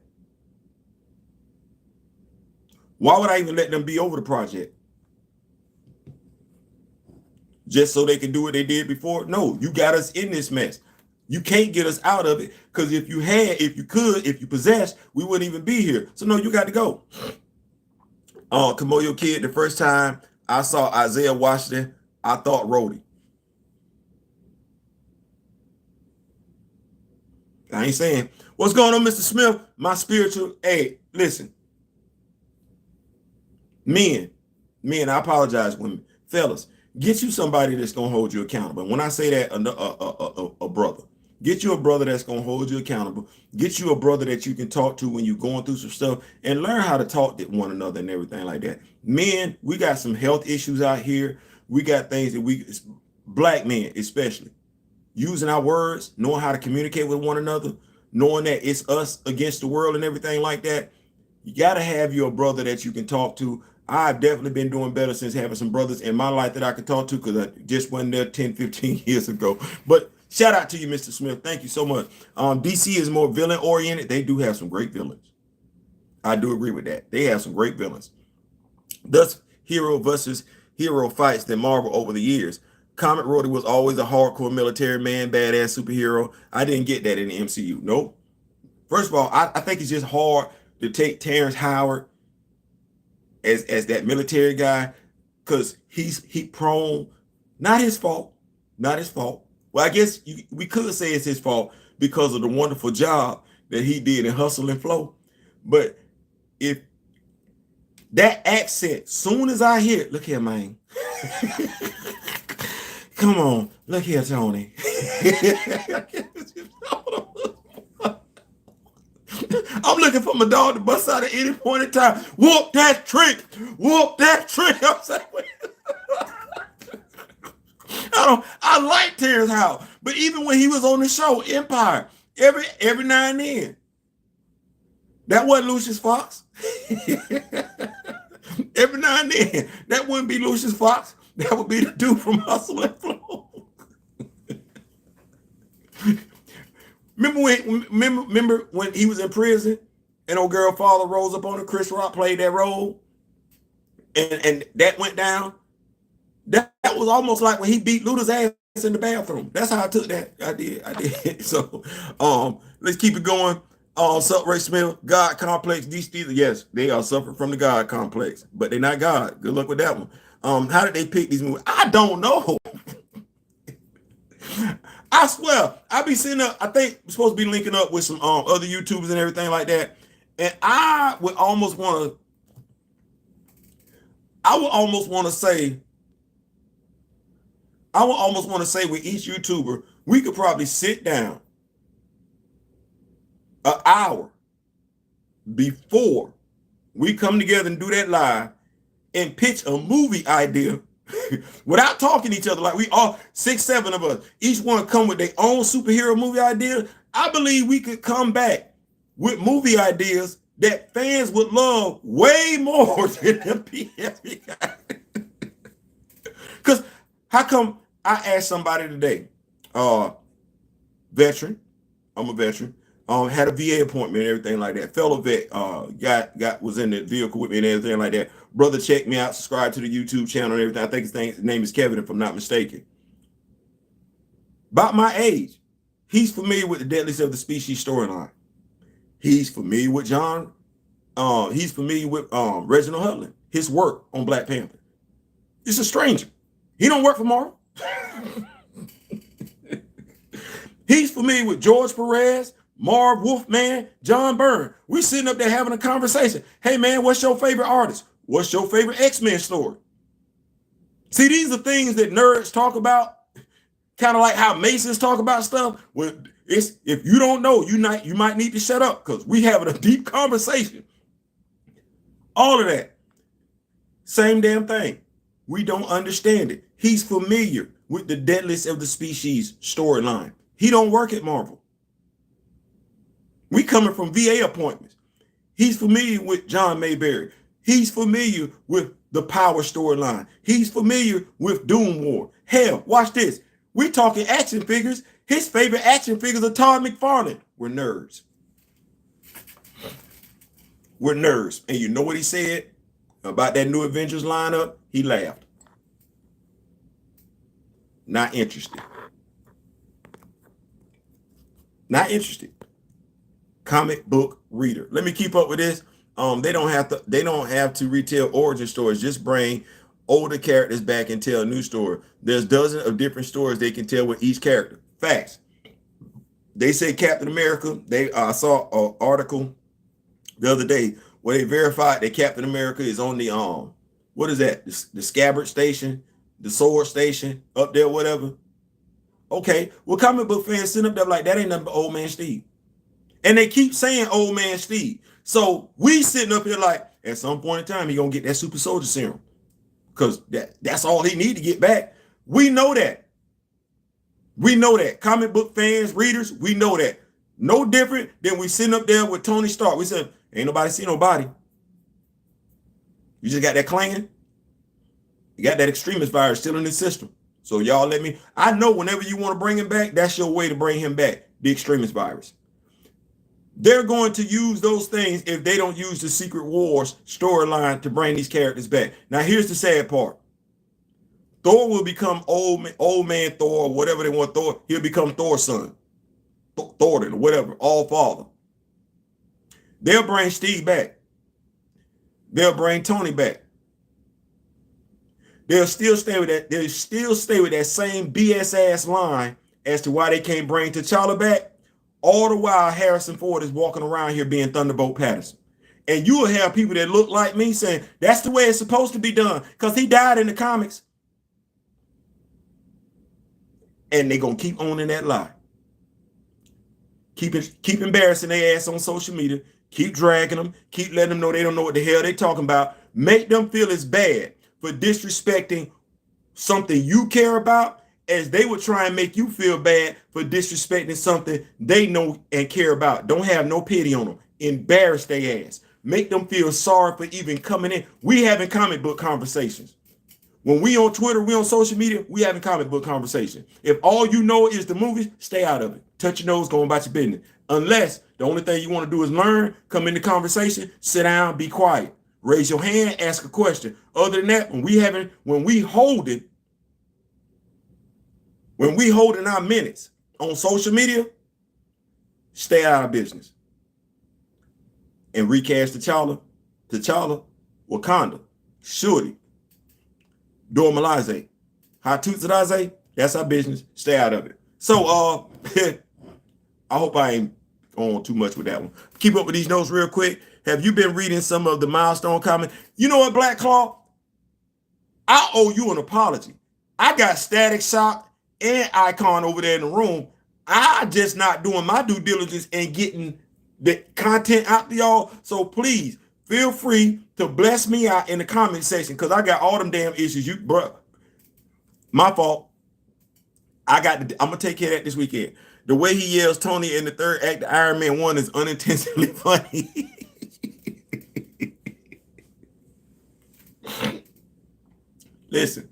Why would I even let them be over the project? Just so they can do what they did before? No, you got us in this mess. You can't get us out of it, because if you possessed, we wouldn't even be here. So no, you got to go. Kamoyo Kid, the first time I saw Isaiah Washington, I thought Rhodey. I ain't saying. What's going on, Mr. Smith? My spiritual. Hey, listen. Men, I apologize, women. Fellas, get you somebody that's going to hold you accountable. And when I say that, a brother. Get you a brother that's going to hold you accountable. Get you a brother that you can talk to when you're going through some stuff, and learn how to talk to one another and everything like that. Men, we got some health issues out here. We got things that black men especially, using our words, knowing how to communicate with one another, knowing that it's us against the world and everything like that. You got to have your brother that you can talk to. I've definitely been doing better since having some brothers in my life that I could talk to, because I just wasn't there 10, 15 years ago. But shout out to you, Mr. Smith. Thank you so much. DC is more villain oriented. They do have some great villains. I do agree with that. They have some great villains. Thus, hero versus hero fights than Marvel over the years. Comic Rhodey was always a hardcore military man, badass superhero. I didn't get that in the MCU. Nope. First of all, I think it's just hard to take Terrence Howard as that military guy, because he prone. Not his fault. Well, I guess we could say it's his fault because of the wonderful job that he did in Hustle and Flow. But if that accent, soon as I hear it, look here, man. Come on, look here, Tony. I'm looking for my dog to bust out at any point in time. Whoop that trick. I'm saying, I like Terrence Howard, but even when he was on the show Empire, every now and then, that wasn't Lucius Fox. Every now and then, that wouldn't be Lucius Fox. That would be the dude from Hustle and Flow. Remember when he was in prison and old girl father rose up on him, Chris Rock played that role, and that went down? That was almost like when he beat Luda's ass in the bathroom. That's how I took that. I did. So let's keep it going. Sup, Ray Smith, God complex. These yes, they are suffering from the God complex, but they're not God. Good luck with that one. How did they pick these movies? I don't know. I swear, I be sitting up. I think we're supposed to be linking up with some other YouTubers and everything like that. And I would almost want to say with each YouTuber, we could probably sit down an hour before we come together and do that live and pitch a movie idea without talking to each other. Like we all 6, 7 of us, each one come with their own superhero movie idea. I believe we could come back with movie ideas that fans would love way more than the PSP guy. Because how come I asked somebody today, veteran, I'm a veteran, had a VA appointment and everything like that. Fellow vet, was in the vehicle with me and everything like that. Brother checked me out, subscribed to the YouTube channel and everything. I think his name is Kevin, if I'm not mistaken. About my age, he's familiar with the Deadliest of the Species storyline. He's familiar with John. He's familiar with Reginald Hudlin, his work on Black Panther. It's a stranger. He don't work for Marvel. He's familiar with George Perez, Marv Wolfman, John Byrne. We sitting up there having a conversation. Hey man, what's your favorite artist? What's your favorite X-Men story? See, these are things that nerds talk about, kind of like how Masons talk about stuff. Well, if you don't know, you might need to shut up, because we having a deep conversation. All of that. Same damn thing. We don't understand it. He's familiar with the deadliest of the species storyline. He don't work at Marvel. We coming from VA appointments. He's familiar with John Mayberry. He's familiar with the Power storyline. He's familiar with Doom War. Hell, watch this. We're talking action figures. His favorite action figures are Todd McFarlane. We're nerds. We're nerds. And you know what he said about that new Avengers lineup? He laughed. Not interested. Not interested. Comic book reader. Let me keep up with this. They don't have to retell origin stories. Just bring older characters back and tell a new story. There's dozens of different stories they can tell with each character. Facts. They say Captain America. I saw an article the other day where they verified that Captain America is on the what is that? The scabbard station, the sword station up there, whatever. Okay, well, comic book fans sitting up there like that ain't nothing but Old Man Steve. And they keep saying Old Man Steve. So we sitting up here like at some point in time he gonna get that super soldier serum. Because that's all he need to get back. We know that. We know that. Comic book fans, readers, we know that. No different than we sitting up there with Tony Stark. We said, ain't nobody see nobody. You just got that clanging. You got that extremist virus still in the system. So y'all let me, I know whenever you want to bring him back, that's your way to bring him back, the extremist virus. They're going to use those things if they don't use the Secret Wars storyline to bring these characters back. Now, here's the sad part. Thor will become old man Thor, or whatever they want Thor. He'll become Thor's son. Thornton, or whatever, all father. They'll bring Steve back. They'll bring Tony back. They'll still stay with that. They'll still stay with that same BS ass line as to why they can't bring T'Challa back. All the while, Harrison Ford is walking around here being Thunderbolt Patterson. And you will have people that look like me saying, that's the way it's supposed to be done because he died in the comics. And they're going to keep owning that lie. Keep embarrassing their ass on social media. Keep dragging them. Keep letting them know they don't know what the hell they're talking about. Make them feel as bad for disrespecting something you care about as they would try and make you feel bad for disrespecting something they know and care about. Don't have no pity on them. Embarrass their ass. Make them feel sorry for even coming in. We having comic book conversations. When we on Twitter, we on social media, we having comic book conversation. If all you know is the movies, stay out of it. Touch your nose, go about your business. Unless the only thing you want to do is learn, come into conversation, sit down, be quiet. Raise your hand, ask a question. Other than that, when we holding our minutes on social media, stay out of business. And recast T'Challa, Wakanda, Shuri, Dora Milaje, Hatutaze, that's our business. Stay out of it. So I hope I ain't on too much with that one. Keep up with these notes real quick. Have you been reading some of the Milestone comments? You know what, Black Claw? I owe you an apology. I got Static Shock and Icon over there in the room. I just not doing my due diligence and getting the content out to y'all. So please feel free to bless me out in the comment section because I got all them damn issues. Bro, my fault. I'm gonna take care of that this weekend. The way he yells Tony in the third act of Iron Man 1 is unintentionally funny. Listen,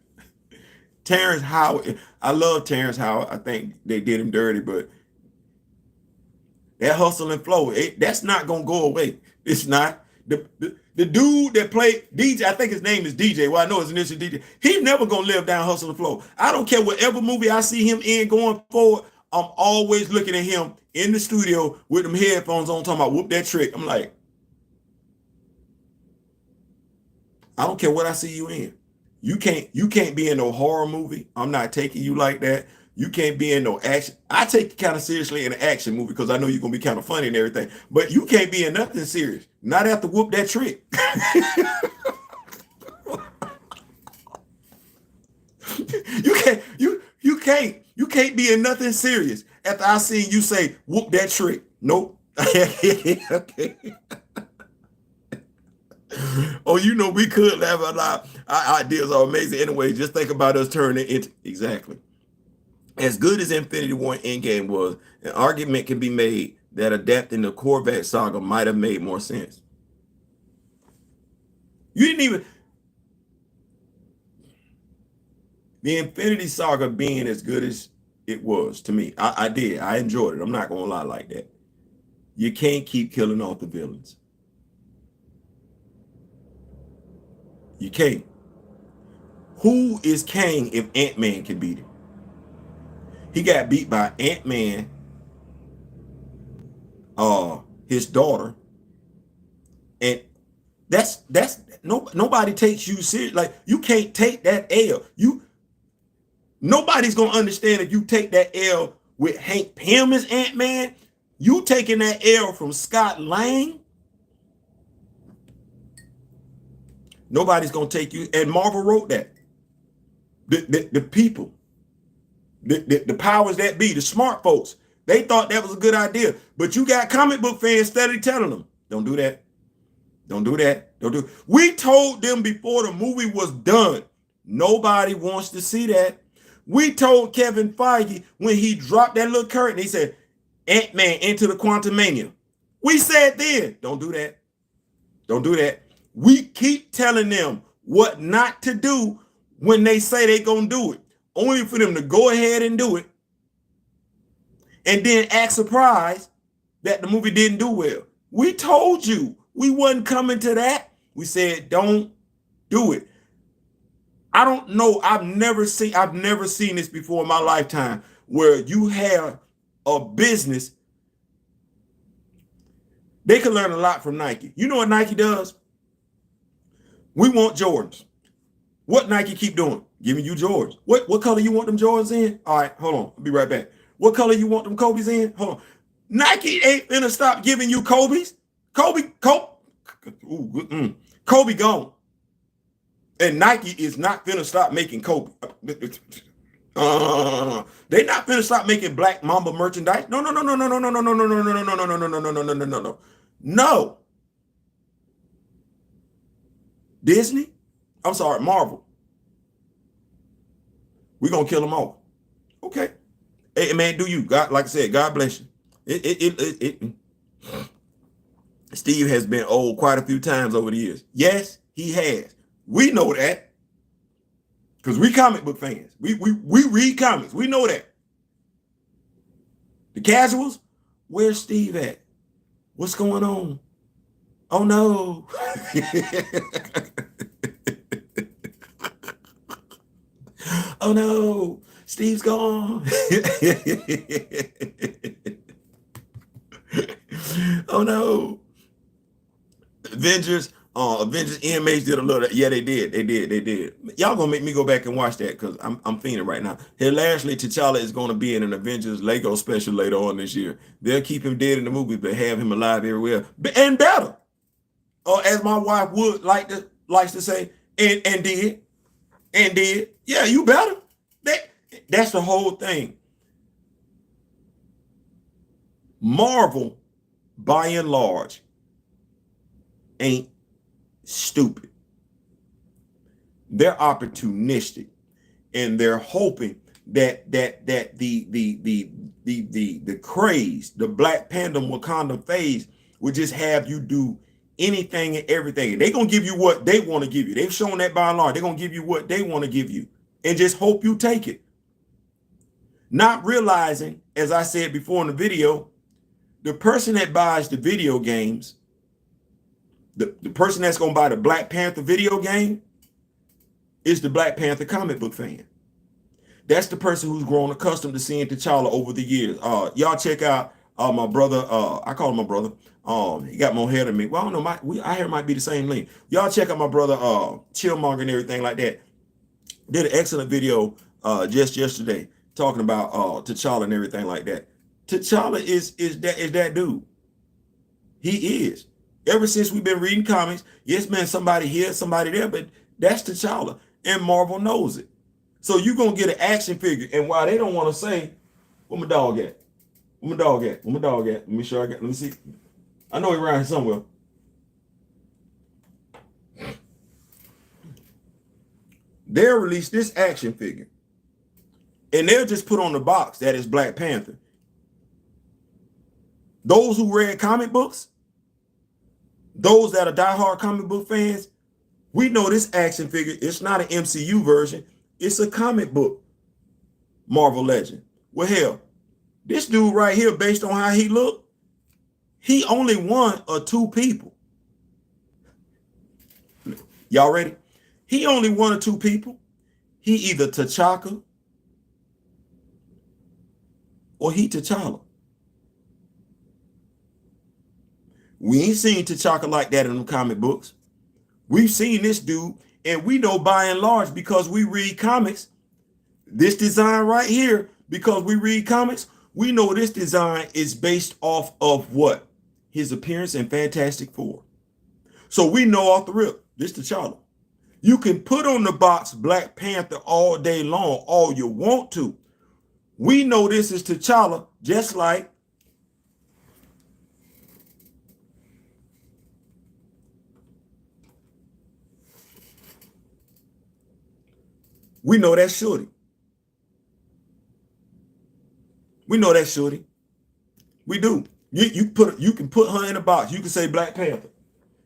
Terrence Howard. I love Terrence Howard. I think they did him dirty, but that hustle and flow, that's not gonna go away. It's not. The dude that played DJ, I think his name is DJ. Well, I know his initial DJ. He's never gonna live down hustle and flow. I don't care whatever movie I see him in going forward. I'm always looking at him in the studio with them headphones on, talking about whoop that trick. I'm like, I don't care what I see you in. You can't be in no horror movie. I'm not taking you like that. You can't be in no action. I take you kind of seriously in an action movie because I know you're gonna be kind of funny and everything. But you can't be in nothing serious. Not after whoop that trick. You can't be in nothing serious after I seen you say whoop that trick. Nope. Okay. Oh, you know, we could laugh a lot. Our ideas are amazing. Anyway, just think about us turning into exactly. As good as Infinity War Endgame was, an argument can be made that adapting the Corvette saga might have made more sense. You didn't even the Infinity Saga being as good as it was to me. I did. I enjoyed it. I'm not gonna lie like that. You can't keep killing off the villains. You can't. Who is Kang if Ant-Man can beat him? He got beat by Ant-Man, his daughter, and that's nobody takes you serious. Like you can't take that L. Nobody's gonna understand if you take that L with Hank Pym as Ant-Man. You taking that L from Scott Lang. Nobody's gonna take you. And Marvel wrote that. The people, the powers that be, the smart folks, they thought that was a good idea. But you got comic book fans steadily telling them, don't do that. Don't do that. Don't do it. We told them before the movie was done. Nobody wants to see that. We told Kevin Feige when he dropped that little curtain, he said, Ant-Man into the Quantumania. We said then, don't do that. Don't do that. We keep telling them what not to do when they say they're going to do it, only for them to go ahead and do it and then act surprised that the movie didn't do well. We told you we wasn't coming to that. We said, don't do it. I don't know. I've never seen this before in my lifetime where you have a business. They can learn a lot from Nike. You know what Nike does? We want Jordans. What Nike keep doing? Giving you Jordans. What color you want them Jordans in? All right, hold on. I'll be right back. What color you want them Kobe's in? Hold on. Nike ain't finna stop giving you Kobe's. Kobe gone. And Nike is not finna stop making Kobe. They not finna stop making Black Mamba merchandise. No. No. Disney? I'm sorry, Marvel. We're gonna kill them all. Okay. Hey man, do you? God, like I said, God bless you. Steve has been old quite a few times over the years. Yes, he has. We know that. Because we comic book fans. We read comics. We know that. The casuals, where's Steve at? What's going on? Oh no. Oh no, Steve's gone. Oh no. Avengers EMH did a little. Yeah, they did. Y'all gonna make me go back and watch that because I'm fiending right now. Hilariously, T'Challa is gonna be in an Avengers Leggo special later on this year. They'll keep him dead in the movie, but have him alive everywhere. And better. Or as my wife would likes to say, and did. Yeah, you better. That's the whole thing. Marvel, by and large, ain't stupid. They're opportunistic, and they're hoping that the craze, the Black Panther Wakanda phase, will just have you do anything and everything. They're gonna give you what they want to give you. They've shown that by and large. They're gonna give you what they want to give you, and just hope you take it. Not realizing, as I said before in the video, the person that buys the video games, the person that's going to buy the Black Panther video game is the Black Panther comic book fan. That's the person who's grown accustomed to seeing T'Challa over the years. Y'all check out my brother. I call him my brother. He got more hair than me. Well, I don't know. Our hair might be the same length. Y'all check out my brother, Chillmonger and everything like that. Did an excellent video just yesterday talking about T'Challa and everything like that. T'Challa is that dude. He is. Ever since we've been reading comics, yes, man, somebody here, somebody there, but that's T'Challa, and Marvel knows it. So you're going to get an action figure, and while they don't want to say, where my dog at? Where my dog at? Where my dog at? Let me see. I know he's around here somewhere. they'll release this action figure. And they'll just put on the box that is Black Panther. Those who read comic books, those that are diehard comic book fans, we know this action figure, it's not an MCU version. It's a comic book Marvel Legend. Well, hell, this dude right here, based on how he looked, he only one or two people. Y'all ready? He only one or two people. He either T'Chaka or he T'Challa. We ain't seen T'Chaka like that in the comic books. We've seen this dude, and we know by and large, because we read comics, this design right here, because we read comics, we know this design is based off of what? His appearance in Fantastic Four. So we know off the rip, this T'Challa. You can put on the box Black Panther all day long, all you want to. We know this is T'Challa, just like we know that's Shorty. We know that's Shorty. We do. You can put her in a box. You can say Black Panther,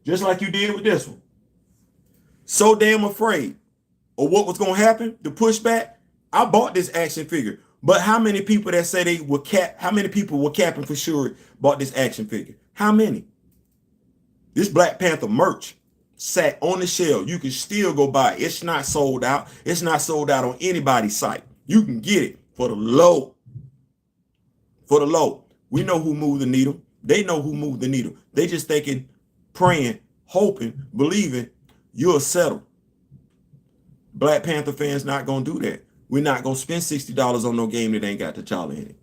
just like you did with this one. So damn afraid of what was going to happen, the pushback. I bought this action figure, but how many people that say they were how many people were capping for sure bought this action figure? How many? This Black Panther merch sat on the shelf. You can still go buy it. It's not sold out. It's not sold out on anybody's site. You can get it for the low. For the low. We know who moved the needle. They know who moved the needle. They just thinking, praying, hoping, believing you'll settle. Black Panther fans not going to do that. We're not going to spend $60 on no game that ain't got T'Challa in it.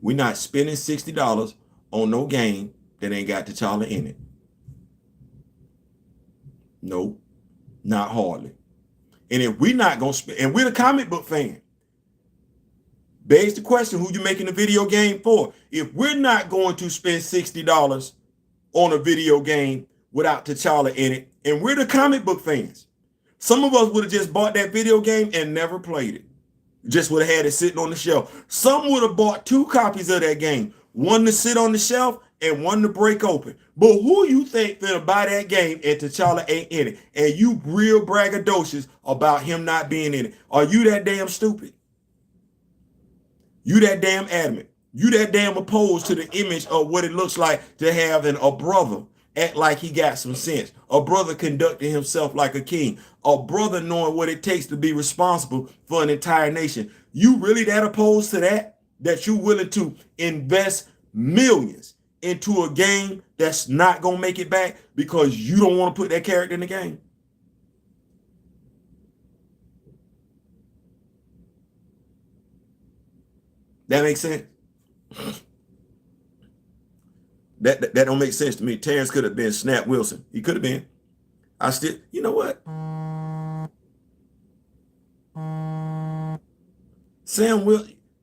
We're not spending $60 on no game that ain't got T'Challa in it. Nope, not hardly. And if we're not going to spend, and we're a comic book fan, begs the question, who you making a video game for? If we're not going to spend $60 on a video game without T'Challa in it, and we're the comic book fans, some of us would have just bought that video game and never played it. Just would have had it sitting on the shelf. Some would have bought 2 copies of that game, one to sit on the shelf and one to break open. But who you think finna buy that game and T'Challa ain't in it? And you real braggadocious about him not being in it. Are you that damn stupid? You that damn adamant. You that damn opposed to the image of what it looks like to have a brother act like he got some sense. A brother conducting himself like a king. A brother knowing what it takes to be responsible for an entire nation. You really that opposed to that? That you willing to invest millions into a game that's not going to make it back because you don't want to put that character in the game? That makes sense? That don't make sense to me. Terrence could have been Snap Wilson. He could have been. I still, you know what?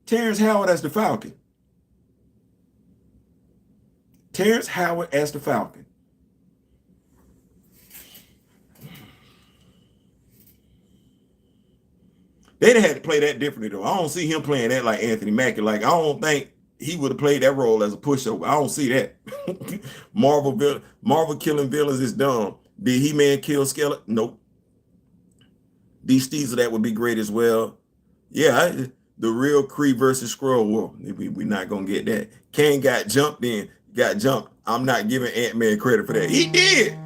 Terrence Howard as the Falcon. Terrence Howard as the Falcon. They'd have had to play that differently though. I don't see him playing that like Anthony Mackie. Like, I don't think he would have played that role as a pushover. I don't see that. Marvel killing villains is dumb. Did He-Man kill Skeletor? Nope. These Steezers, that would be great as well. Yeah, the real Kree versus Skrull war. We're not going to get that. Kane got jumped in. Got jumped. I'm not giving Ant-Man credit for that. He did.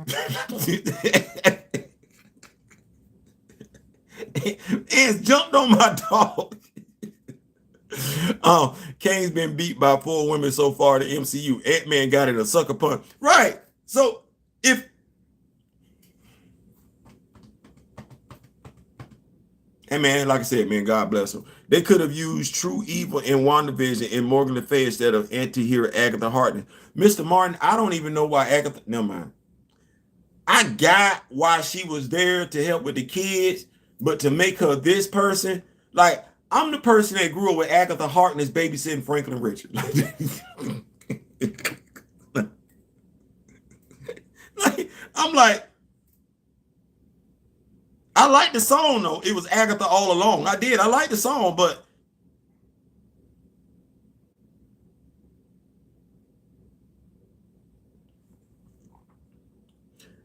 Ants jumped on my dog. Kane's been beat by 4 women so far in the MCU. Ant-Man got it a sucker punch. Right. So if and man, like I said, man, God bless them. They could have used True Evil in WandaVision and Morgan Le Fay instead of anti-hero Agatha Harkness. Mr. Martin, I don't even know why Agatha, never mind. I got why she was there to help with the kids, but to make her this person, like, I'm the person that grew up with Agatha Harkness babysitting Franklin Richard. I'm like, I like the song though. It was Agatha all along. I did. I like the song, but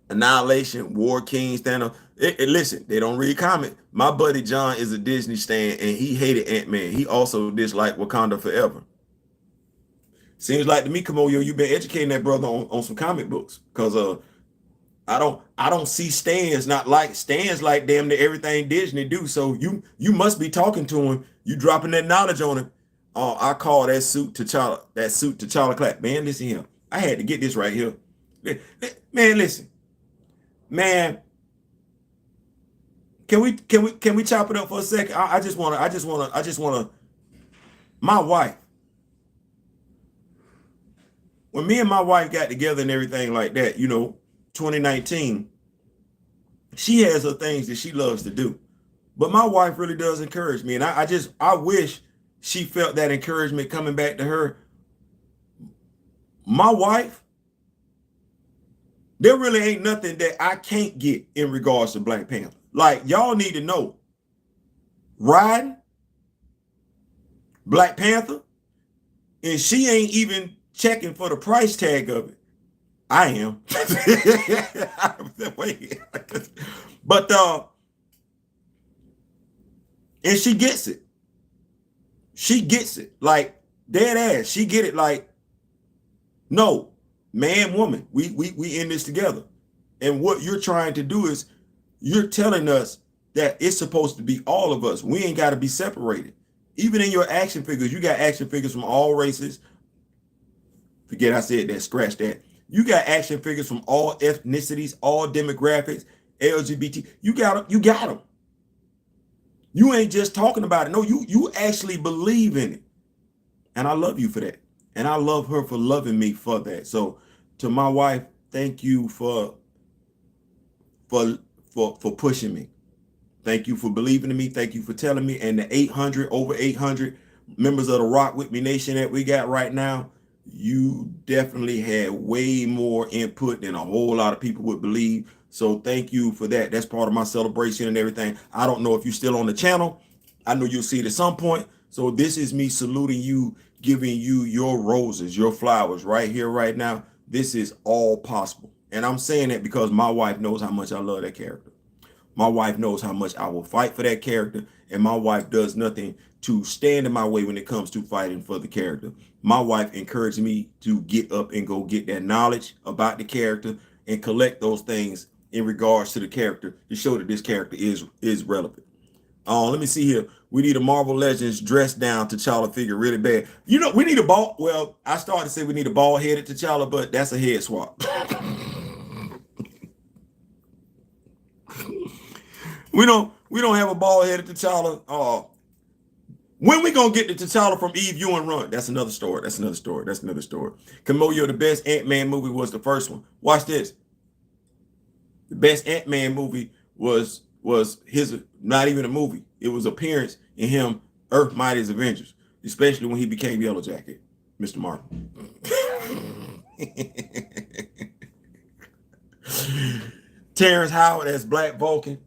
Annihilation, War King, stand up. Listen, they don't read comment. My buddy John is a Disney stan, and he hated Ant-Man. He also disliked Wakanda Forever. Seems like to me, Kamoyo, you've been educating that brother on some comic books. Because I don't see stands like damn near everything Disney do. So you must be talking to him. You dropping that knowledge on him. I call that suit T'Challa clap. Man, listen here. I had to get this right here. Man, listen. Man, can we chop it up for a second? I just wanna my wife. When me and my wife got together and everything like that, 2019, she has her things that she loves to do. But my wife really does encourage me. And I wish she felt that encouragement coming back to her. My wife, there really ain't nothing that I can't get in regards to Black Panther. Like, y'all need to know, riding Black Panther, and she ain't even checking for the price tag of it. I am. But and she gets it. She gets it. Like, dead ass. She get it. Like, no, man, woman, we in this together. And what you're trying to do is you're telling us that it's supposed to be all of us. We ain't got to be separated. Even in your action figures, you got action figures from all races. Forget I said that, scratch that. You got action figures from all ethnicities, all demographics, LGBT. You got them. You got them. You ain't just talking about it. No, you actually believe in it. And I love you for that. And I love her for loving me for that. So to my wife, thank you for pushing me. Thank you for believing in me. Thank you for telling me. And the over 800 members of the Rock With Me Nation that we got right now, you definitely had way more input than a whole lot of people would believe. So thank you for that. That's part of my celebration and everything. I don't know if you're still on the channel. I know you'll see it at some point. So this is me saluting you, giving you your roses, your flowers right here, right now. This is all possible. And I'm saying that because my wife knows how much I love that character. My wife knows how much I will fight for that character. And my wife does nothing to stand in my way when it comes to fighting for the character. My wife encouraged me to get up and go get that knowledge about the character and collect those things in regards to the character to show that this character is relevant. Let me see here. We need a Marvel Legends dress down T'Challa figure really bad. We need a ball. Well, I started to say we need a bald-headed T'Challa, but that's a head swap. We don't have a bald-headed T'Challa. When we gonna get the T'Challa from Eve Ewing run? That's another story. Kamoyo, the best Ant-Man movie was the first one. Watch this. The best Ant-Man movie was his, not even a movie. It was appearance in him, Earth Mightiest Avengers, especially when he became Yellow Jacket, Mr. Martin. Terrence Howard as Black Vulcan.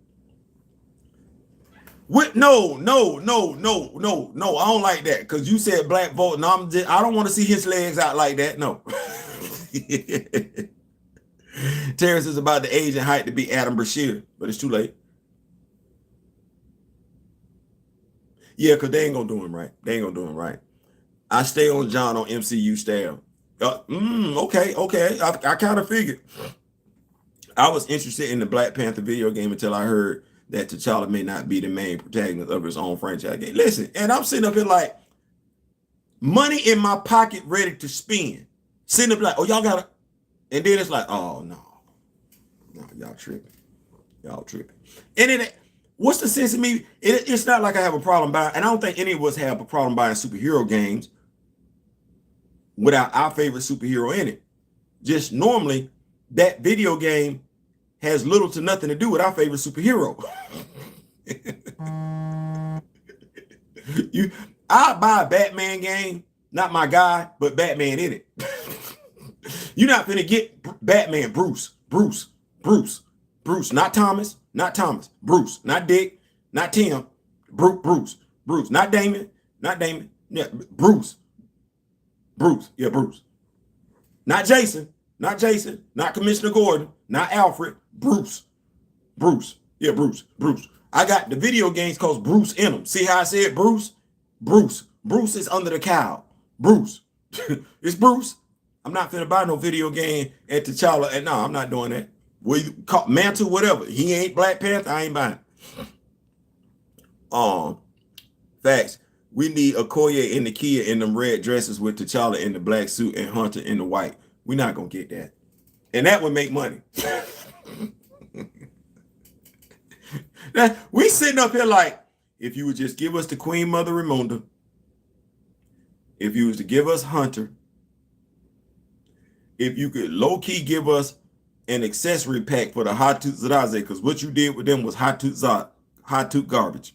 What? No. I don't like that because you said Black Vulcan. No, I don't want to see his legs out like that. No. Terrence is about the age and height to be Adam Brashear, but it's too late. Yeah, because they ain't gonna do him right. I stay on John on MCU staff. Okay. I kind of figured. I was interested in the Black Panther video game until I heard that T'Challa may not be the main protagonist of his own franchise game. Listen, and I'm sitting up here like, money in my pocket ready to spend. Sitting up like, oh, y'all gotta, and then it's like, oh, no, y'all tripping. And then, what's the sense of me? It's not like I have a problem buying, and I don't think any of us have a problem buying superhero games without our favorite superhero in it. Just normally, that video game has little to nothing to do with our favorite superhero. I buy a Batman game, not my guy, but Batman in it. You're not gonna get Batman Bruce. Bruce. Bruce, not Thomas, not Thomas. Bruce, not Dick, not Tim. Bruce. Not Damon, not Damon. Yeah, Bruce. Yeah, Bruce. Not Jason, not Commissioner Gordon, not Alfred. Bruce. Yeah, Bruce. I got the video games called Bruce in them. See how I said Bruce? Bruce is under the cow. Bruce. It's Bruce. I'm not finna buy no video game at T'Challa. And no, I'm not doing that. Well, you call Mantle, whatever. He ain't Black Panther. I ain't buying. Facts. We need Okoye and Nakia in them red dresses with T'Challa in the black suit and Hunter in the white. We're not gonna get that. And that would make money. Now, we sitting up here like, if you would just give us the Queen Mother Ramonda, if you was to give us Hunter, if you could low-key give us an accessory pack for the Hatu Zadaze, because what you did with them was Hatu garbage.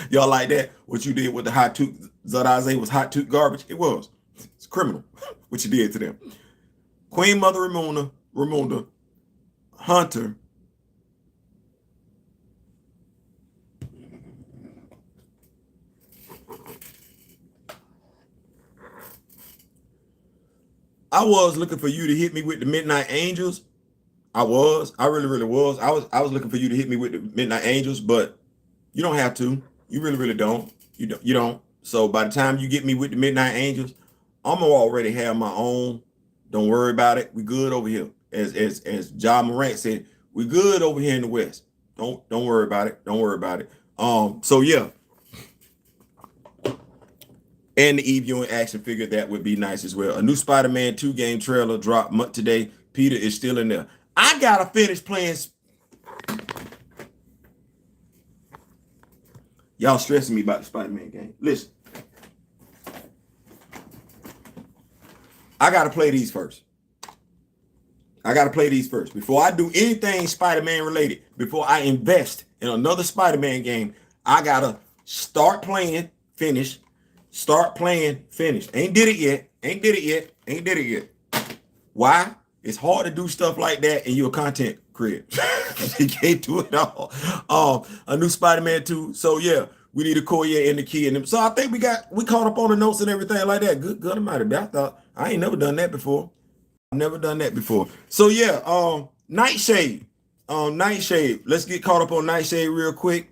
Y'all like that? What you did with the Hatu Zadaze was Hatu garbage? It was. It's criminal what you did to them. Queen Mother Ramonda, Hunter, I was looking for you to hit me with the Midnight Angels. I really was. I was looking for you to hit me with the Midnight Angels, but you don't have to. You really don't. You don't. So by the time you get me with the Midnight Angels, I'm gonna already have my own. Don't worry about it. We good over here. As John Morant said, we good over here in the West. Don't worry about it. Don't worry about it. So yeah. And the Eve Ewing action figure, that would be nice as well. A new Spider-Man 2 game trailer dropped today. Peter is still in there. I gotta finish playing. Y'all stressing me about the Spider-Man game. Listen. I gotta play these first. Before I do anything Spider-Man related, before I invest in another Spider-Man game, I gotta start playing, finish. Start playing, finish. Ain't did it yet. Why? It's hard to do stuff like that in your content creator. You can't do it all. A new Spider-Man 2. So yeah, we need a Okoye and the key in them. So I think we caught up on the notes and everything like that. Good almighty. I thought I ain't never done that before. So yeah, Nightshade. Nightshade. Let's get caught up on Nightshade real quick.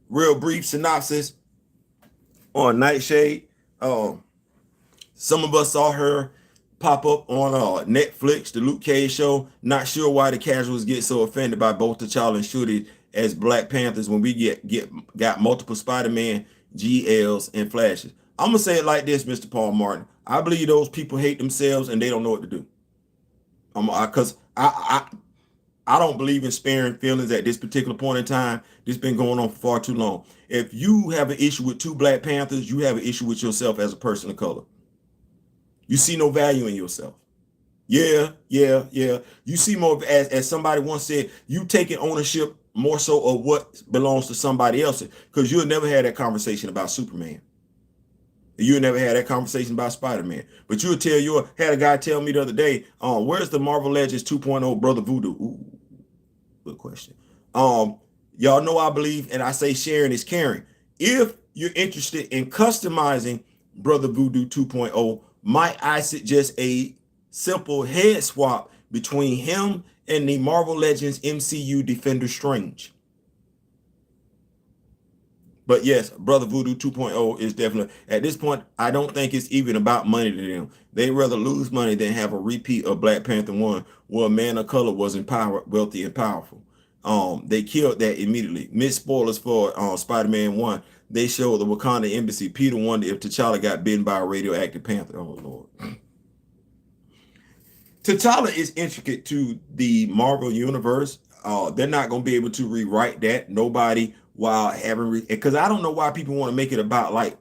Real brief synopsis on Nightshade. Some of us saw her pop up on Netflix, the Luke Cage show. Not sure why the casuals get so offended by both T'Challa and Shuri as Black Panthers when we got multiple Spider-Man, GLs, and Flashes. I'm gonna say it like this, Mr. Paul Martin. I believe those people hate themselves and they don't know what to do. Because I don't believe in sparing feelings at this particular point in time. This has been going on for far too long. If you have an issue with two Black Panthers, you have an issue with yourself as a person of color. You see no value in yourself. Yeah. You see more, as somebody once said, you taking ownership more so of what belongs to somebody else, because you'll never have that conversation about Superman. You'll never have that conversation about Spider-Man. But you'll had a guy tell me the other day, where's the Marvel Legends 2.0 Brother Voodoo? Ooh, good question. Y'all know I believe, and I say sharing is caring. If you're interested in customizing Brother Voodoo 2.0, might I suggest a simple head swap between him and the Marvel Legends MCU Defender Strange. But yes, Brother Voodoo 2.0 is definitely, at this point, I don't think it's even about money to them. They rather lose money than have a repeat of Black Panther 1, where a man of color was empowered, wealthy, and powerful. They killed that immediately. Missed spoilers for Spider-Man 1. They showed the Wakanda embassy. Peter wondered if T'Challa got bitten by a radioactive panther. Oh, Lord. T'Challa is intricate to the Marvel universe. They're not going to be able to rewrite that. Nobody, while having, because I don't know why people want to make it about like,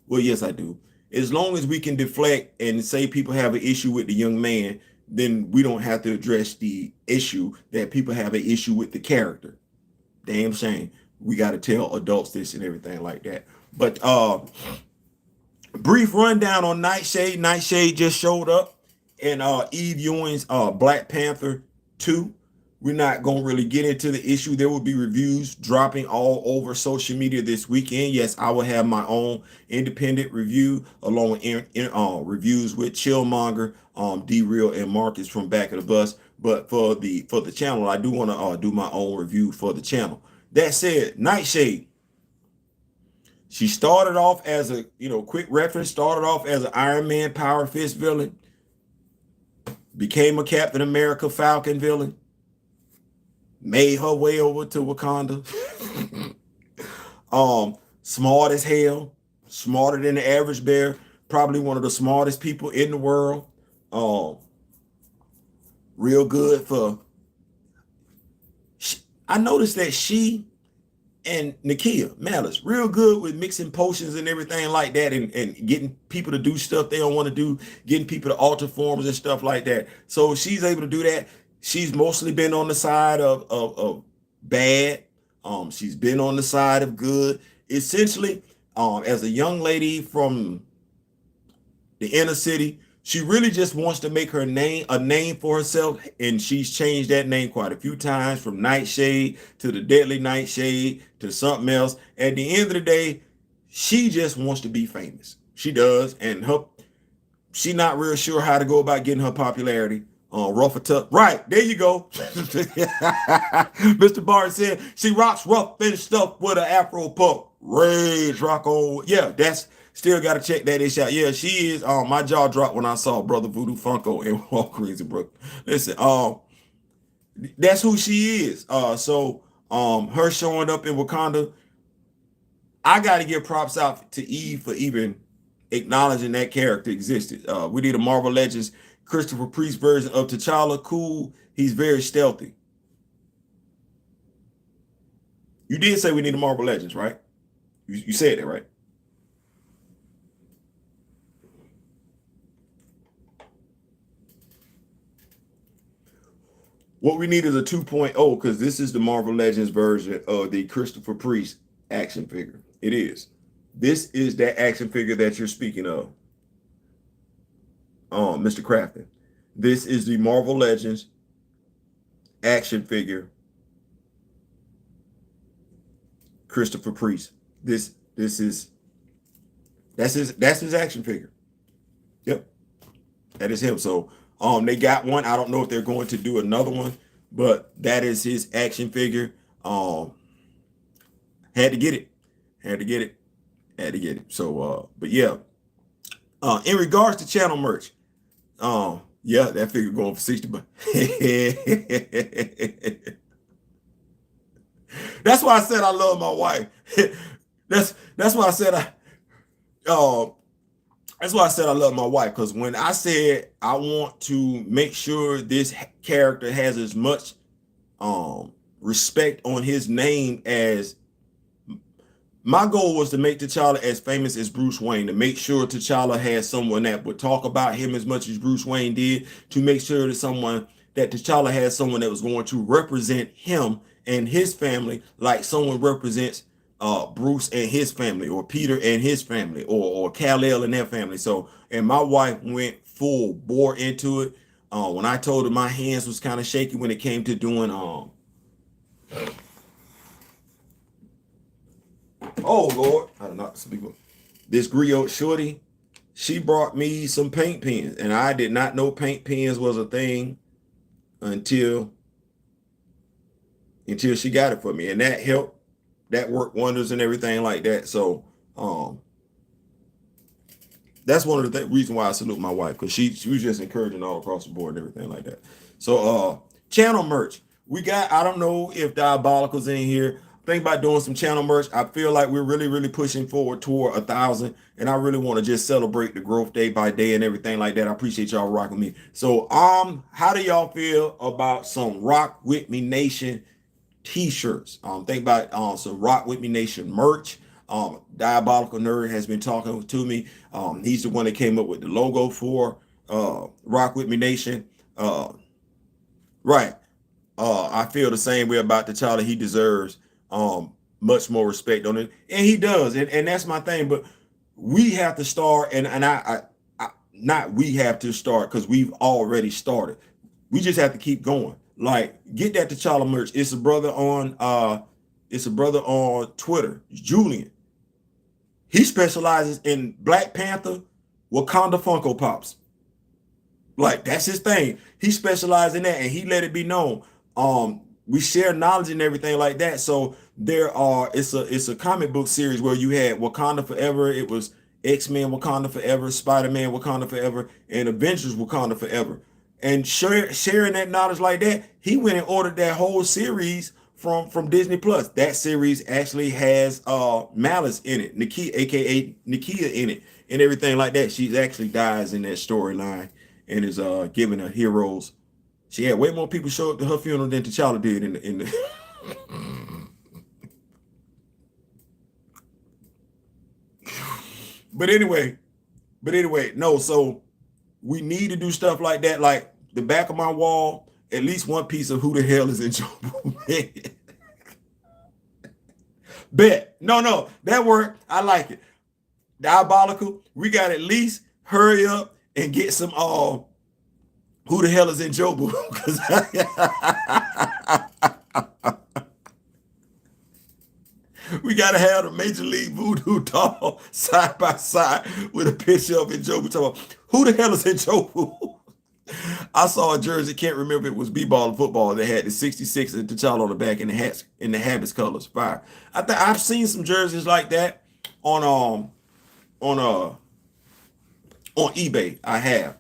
well, yes, I do. As long as we can deflect and say people have an issue with the young man, then we don't have to address the issue that people have an issue with the character. Damn shame. We got to tell adults this and everything like that. But brief rundown on Nightshade. Nightshade just showed up and Eve Ewing's Black Panther 2. We're not going to really get into the issue. There will be reviews dropping all over social media this weekend. Yes, I will have my own independent review along with reviews with Chillmonger, D-Real, and Marcus from Back of the Bus. But for the channel, I do want to do my own review for the channel. That said, Nightshade, she started off as a, quick reference, started off as an Iron Man Power Fist villain, became a Captain America Falcon villain, made her way over to Wakanda. Smart as hell, smarter than the average bear, probably one of the smartest people in the world. Real good for. I noticed that she and Nakia Malice real good with mixing potions and everything like that, and getting people to do stuff they don't want to do, getting people to alter forms and stuff like that. So she's able to do that. She's mostly been on the side of bad. She's been on the side of good. Essentially, as a young lady from the inner city, she really just wants to make a name for herself, and she's changed that name quite a few times, from Nightshade to the Deadly Nightshade to something else. At the end of the day, she just wants to be famous. She does, and she's not real sure how to go about getting her popularity. Rough or tough. Right, there you go. Mr. Barton said she rocks rough and stuff with an Afro puff. Rage rock on. Yeah, that's still got to check that ish out. Yeah, she is. My jaw dropped when I saw Brother Voodoo Funko in Walgreens in Brooklyn. Listen, that's who she is. So her showing up in Wakanda, I got to give props out to Eve for even acknowledging that character existed. We need a Marvel Legends Christopher Priest version of T'Challa. Cool. He's very stealthy. You did say we need a Marvel Legends, right? You said that, right? What we need is a 2.0, because this is the Marvel Legends version of the Christopher Priest action figure. It is. This is that action figure that you're speaking of, Mr. Crafton. This is the Marvel Legends action figure, Christopher Priest. That's his action figure. Yep, that is him. So they got one. I don't know if they're going to do another one, but that is his action figure. Had to get it. So but yeah, in regards to channel merch, yeah, that figure going for 60 bucks. That's why I said I love my wife. That's why I said that's why I said I love my wife, because when I said I want to make sure this character has as much respect on his name as my goal was, to make T'Challa as famous as Bruce Wayne, to make sure T'Challa had someone that would talk about him as much as Bruce Wayne did, to make sure that T'Challa had someone that was going to represent him and his family like someone represents Bruce and his family, or Peter and his family, or Kal-El and their family. So, and my wife went full bore into it. When I told her my hands was kind of shaky when it came to doing oh Lord, I did not speak with this griot shorty. She brought me some paint pens, and I did not know paint pens was a thing until she got it for me, and that helped. That worked wonders and everything like that. So that's one of the reasons why I salute my wife, because she was just encouraging all across the board and everything like that. So channel merch, we got, I don't know if Diabolical's in here. Think about doing some channel merch. I feel like we're really pushing forward toward 1,000, and I really want to just celebrate the growth day by day and everything like that. I appreciate y'all rocking me. So how do y'all feel about some Rock With Me Nation t-shirts? Think about some Rock With Me Nation merch. Diabolical Nerd has been talking to me. He's the one that came up with the logo for Rock With Me Nation. Right. I feel the same way about T'Challa. He deserves much more respect on it, and he does, and that's my thing. But we have to start, and I not we have to start because we've already started. We just have to keep going. Like, get that T'Challa merch. It's a brother on Twitter, Julian. He specializes in Black Panther Wakanda Funko Pops. Like, that's his thing. He specialized in that, and he let it be known. We share knowledge and everything like that. So it's a comic book series where you had Wakanda Forever. It was X-Men Wakanda Forever, Spider-Man Wakanda Forever, and Avengers Wakanda Forever. And sharing that knowledge like that, he went and ordered that whole series from Disney Plus. That series actually has Malice in it, Nakia, aka Nakia, in it, and everything like that. She actually dies in that storyline and is giving her heroes. She had way more people show up to her funeral than T'Challa did in the but anyway, no, so we need to do stuff like that. Like the back of my wall, at least one piece of who the hell is in trouble. Bet. No, that worked. I like it. Diabolical. We got at least hurry up and get some who the hell is in Jobu? Because we gotta have the Major League Voodoo doll side by side with a picture of Jobu. Talking about who the hell is in Jobu? I saw a jersey, can't remember if it was b-ball or football, that had the 66 and T'Challa on the back and the hats in the habits colors. Fire. I've seen some jerseys like that on on uh on eBay. I have.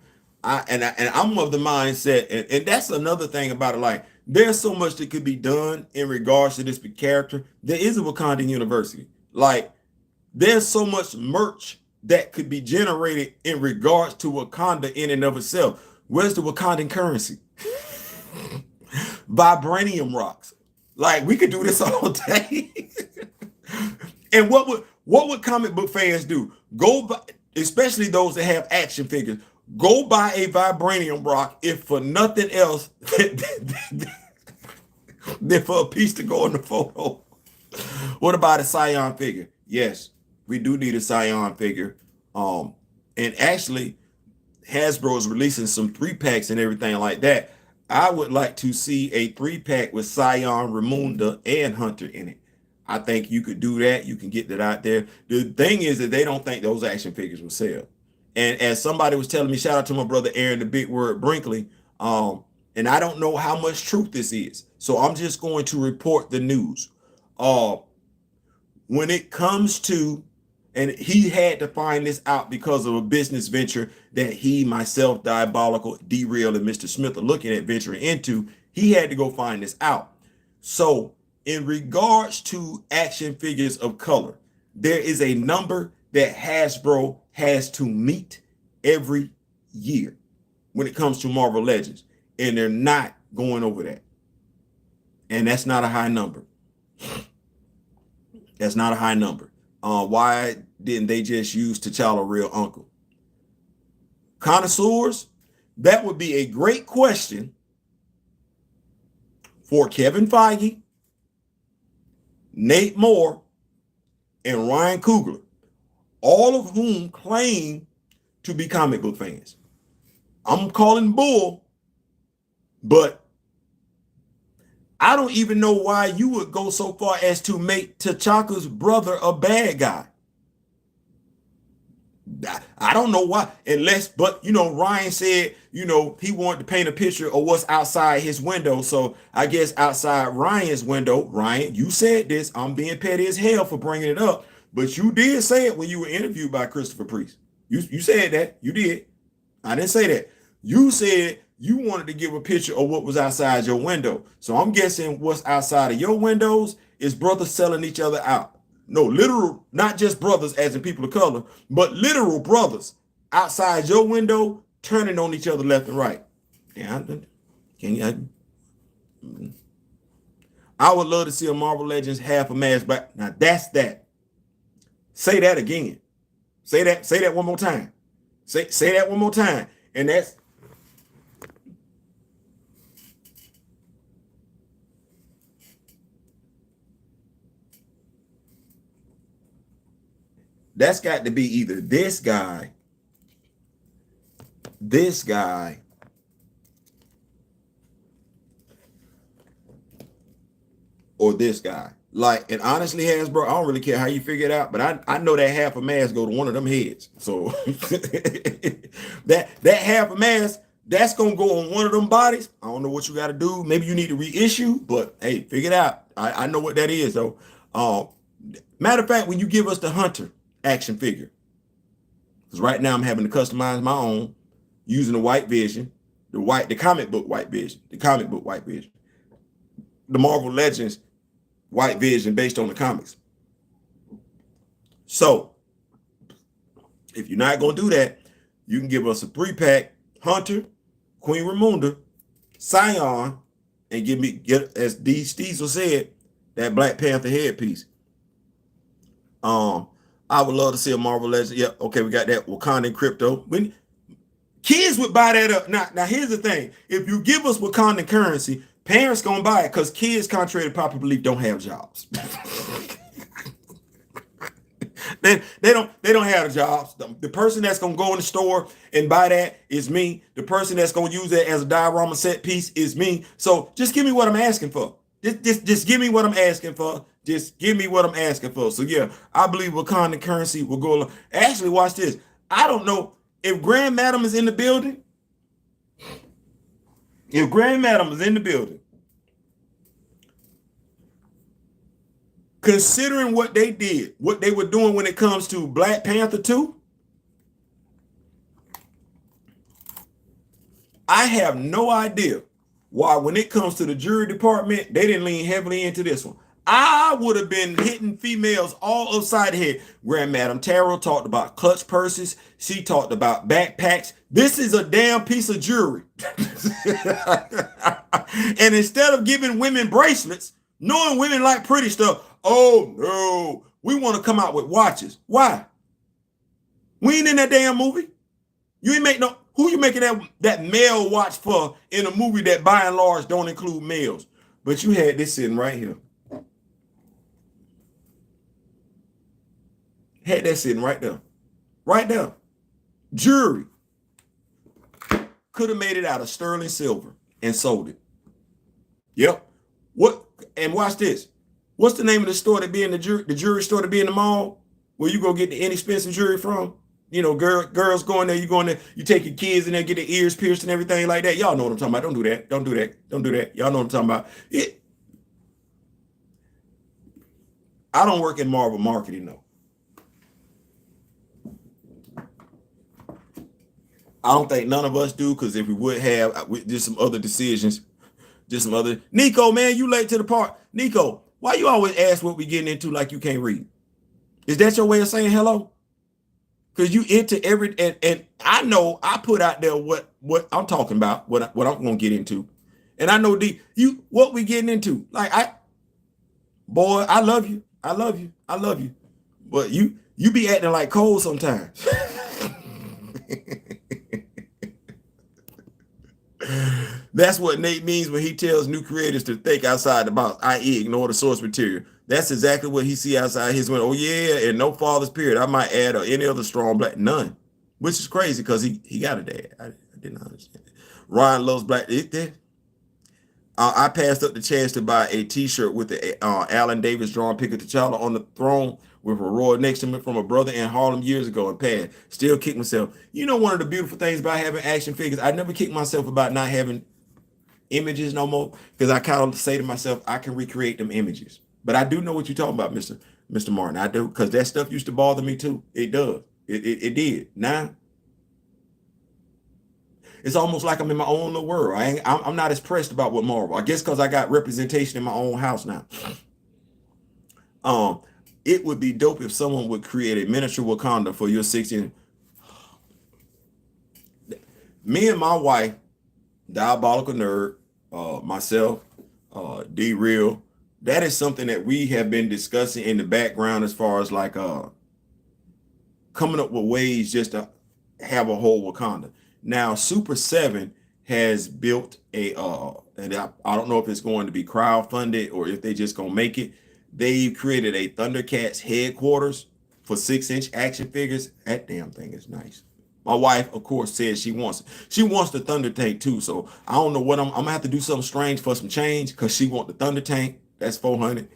I'm of the mindset, and that's another thing about it. Like, there's so much that could be done in regards to this character. There is a Wakandan University. Like, there's so much merch that could be generated in regards to Wakanda in and of itself. Where's the Wakandan currency? Vibranium rocks. Like, we could do this all day. And what would comic book fans do? Go buy, especially those that have action figures. Go buy a vibranium rock, if for nothing else than for a piece to go in the photo. What about a Scion figure? Yes, we do need a Scion figure. And actually, Hasbro is releasing some 3-packs and everything like that. I would like to see a 3-pack with Scion, Ramunda, and Hunter in it. I think you could do that. You can get that out there. The thing is that they don't think those action figures will sell. And as somebody was telling me, shout out to my brother Aaron, the big word Brinkley, and I don't know how much truth this is. So I'm just going to report the news. When it comes to, and he had to find this out because of a business venture that he, myself, Diabolical, D-Real, and Mr. Smith are looking at venturing into. He had to go find this out. So in regards to action figures of color, there is a number that Hasbro has to meet every year when it comes to Marvel Legends, and they're not going over that. And that's not a high number. That's not a high number. Why didn't they just use T'Challa Real Uncle? Connoisseurs, that would be a great question for Kevin Feige, Nate Moore, and Ryan Coogler, all of whom claim to be comic book fans. I'm calling bull, but I don't even know why you would go so far as to make T'Chaka's brother a bad guy. I don't know why, unless, but Ryan said, he wanted to paint a picture of what's outside his window. So I guess outside Ryan's window, Ryan, you said this, I'm being petty as hell for bringing it up, but you did say it when you were interviewed by Christopher Priest. You said that, you did. I didn't say that. You said you wanted to give a picture of what was outside your window. So I'm guessing what's outside of your windows is brothers selling each other out. No, literal, not just brothers as in people of color, but literal brothers outside your window turning on each other left and right. Yeah, I would love to see a Marvel Legends half a match back. Now that's that. Say that again. Say that one more time. Say that one more time. And that's got to be either this guy this guy or this guy. Like, and honestly, Hasbro, I don't really care how you figure it out, but I know that half a mask go to one of them heads. So that half a mask, that's gonna go on one of them bodies. I don't know what you got to do. Maybe you need to reissue, but hey, figure it out. I know what that is though. Matter of fact, when you give us the Hunter action figure, because right now I'm having to customize my own using the White Vision, the comic book White Vision, the Marvel Legends White Vision based on the comics. So if you're not going to do that, you can give us a 3-pack Hunter, Queen Ramunda, Scion, and get as D. Steezel said, that Black Panther headpiece. I would love to see a Marvel Legend. Yeah, okay, we got that Wakandan crypto. When kids would buy that up. Now here's the thing. If you give us Wakandan currency, parents gonna buy it because kids, contrary to popular belief, don't have jobs. they don't have jobs. The person that's gonna go in the store and buy that is me. The person that's gonna use that as a diorama set piece is me. So just give me what I'm asking for. Just give me what I'm asking for. Just give me what I'm asking for. So yeah, I believe Wakandan currency will go along. Actually, watch this. I don't know if Grand Madam is in the building. If Grand Madam is in the building, considering what they did, what they were doing when it comes to Black Panther 2, I have no idea why when it comes to the jury department, they didn't lean heavily into this one. I would have been hitting females all upside the head. Grand Madam Tarot talked about clutch purses. She talked about backpacks. This is a damn piece of jewelry. And instead of giving women bracelets, knowing women like pretty stuff, oh no, we want to come out with watches. Why? We ain't in that damn movie. You ain't make no, who you making that male watch for in a movie that by and large don't include males? But you had this sitting right here. Had that sitting right there. Right there. Jewelry. Could have made it out of sterling silver and sold it. Yep. What? And watch this. What's the name of the store that be in the jewelry store that be in the mall where you go get the inexpensive jewelry from? You know, girls going there, you going there, you take your kids in there, get their ears pierced and everything like that. Y'all know what I'm talking about. Don't do that. Don't do that. Don't do that. Y'all know what I'm talking about. I don't work in Marvel marketing though. I don't think none of us do, because if we would have, just some other decisions, just some other. Nico, man, you late to the part. Nico, why you always ask what we getting into like you can't read? Is that your way of saying hello? Because you into every, and I know I put out there what I'm talking about, what I'm gonna get into, and I know what we getting into. Like boy, I love you, I love you, I love you, but you be acting like Cole sometimes. That's what Nate means when he tells new creators to think outside the box, i.e. ignore the source material. That's exactly what he see outside his window. Oh yeah, and no father's period. I might add or any other strong black, none. Which is crazy because he got a dad. I didn't understand. Ryan loves black. I passed up the chance to buy a t-shirt with the Alan Davis drawn pic of T'Challa on the throne with a roar next to me from a brother in Harlem years ago and passed. Still kick myself. You know, one of the beautiful things about having action figures, I never kick myself about not having images no more, because I kind of say to myself, I can recreate them images. But I do know what you're talking about, Mr. Martin. I do, because that stuff used to bother me too. It does. It did. Now, it's almost like I'm in my own little world. I'm not as pressed about what Marvel. I guess because I got representation in my own house now. It would be dope if someone would create a miniature Wakanda for your 16. Me and my wife, Diabolical Nerd, myself, D-Real, that is something that we have been discussing in the background as far as like coming up with ways just to have a whole Wakanda. Now, Super 7 has built a, and I don't know if it's going to be crowdfunded or if they just gonna make it. They've created a Thundercats headquarters for 6-inch action figures. That damn thing is nice. My wife, of course, says she wants it. She wants the Thunder Tank too. So I don't know what I'm gonna have to do something strange for some change because she want the Thunder Tank. That's 400.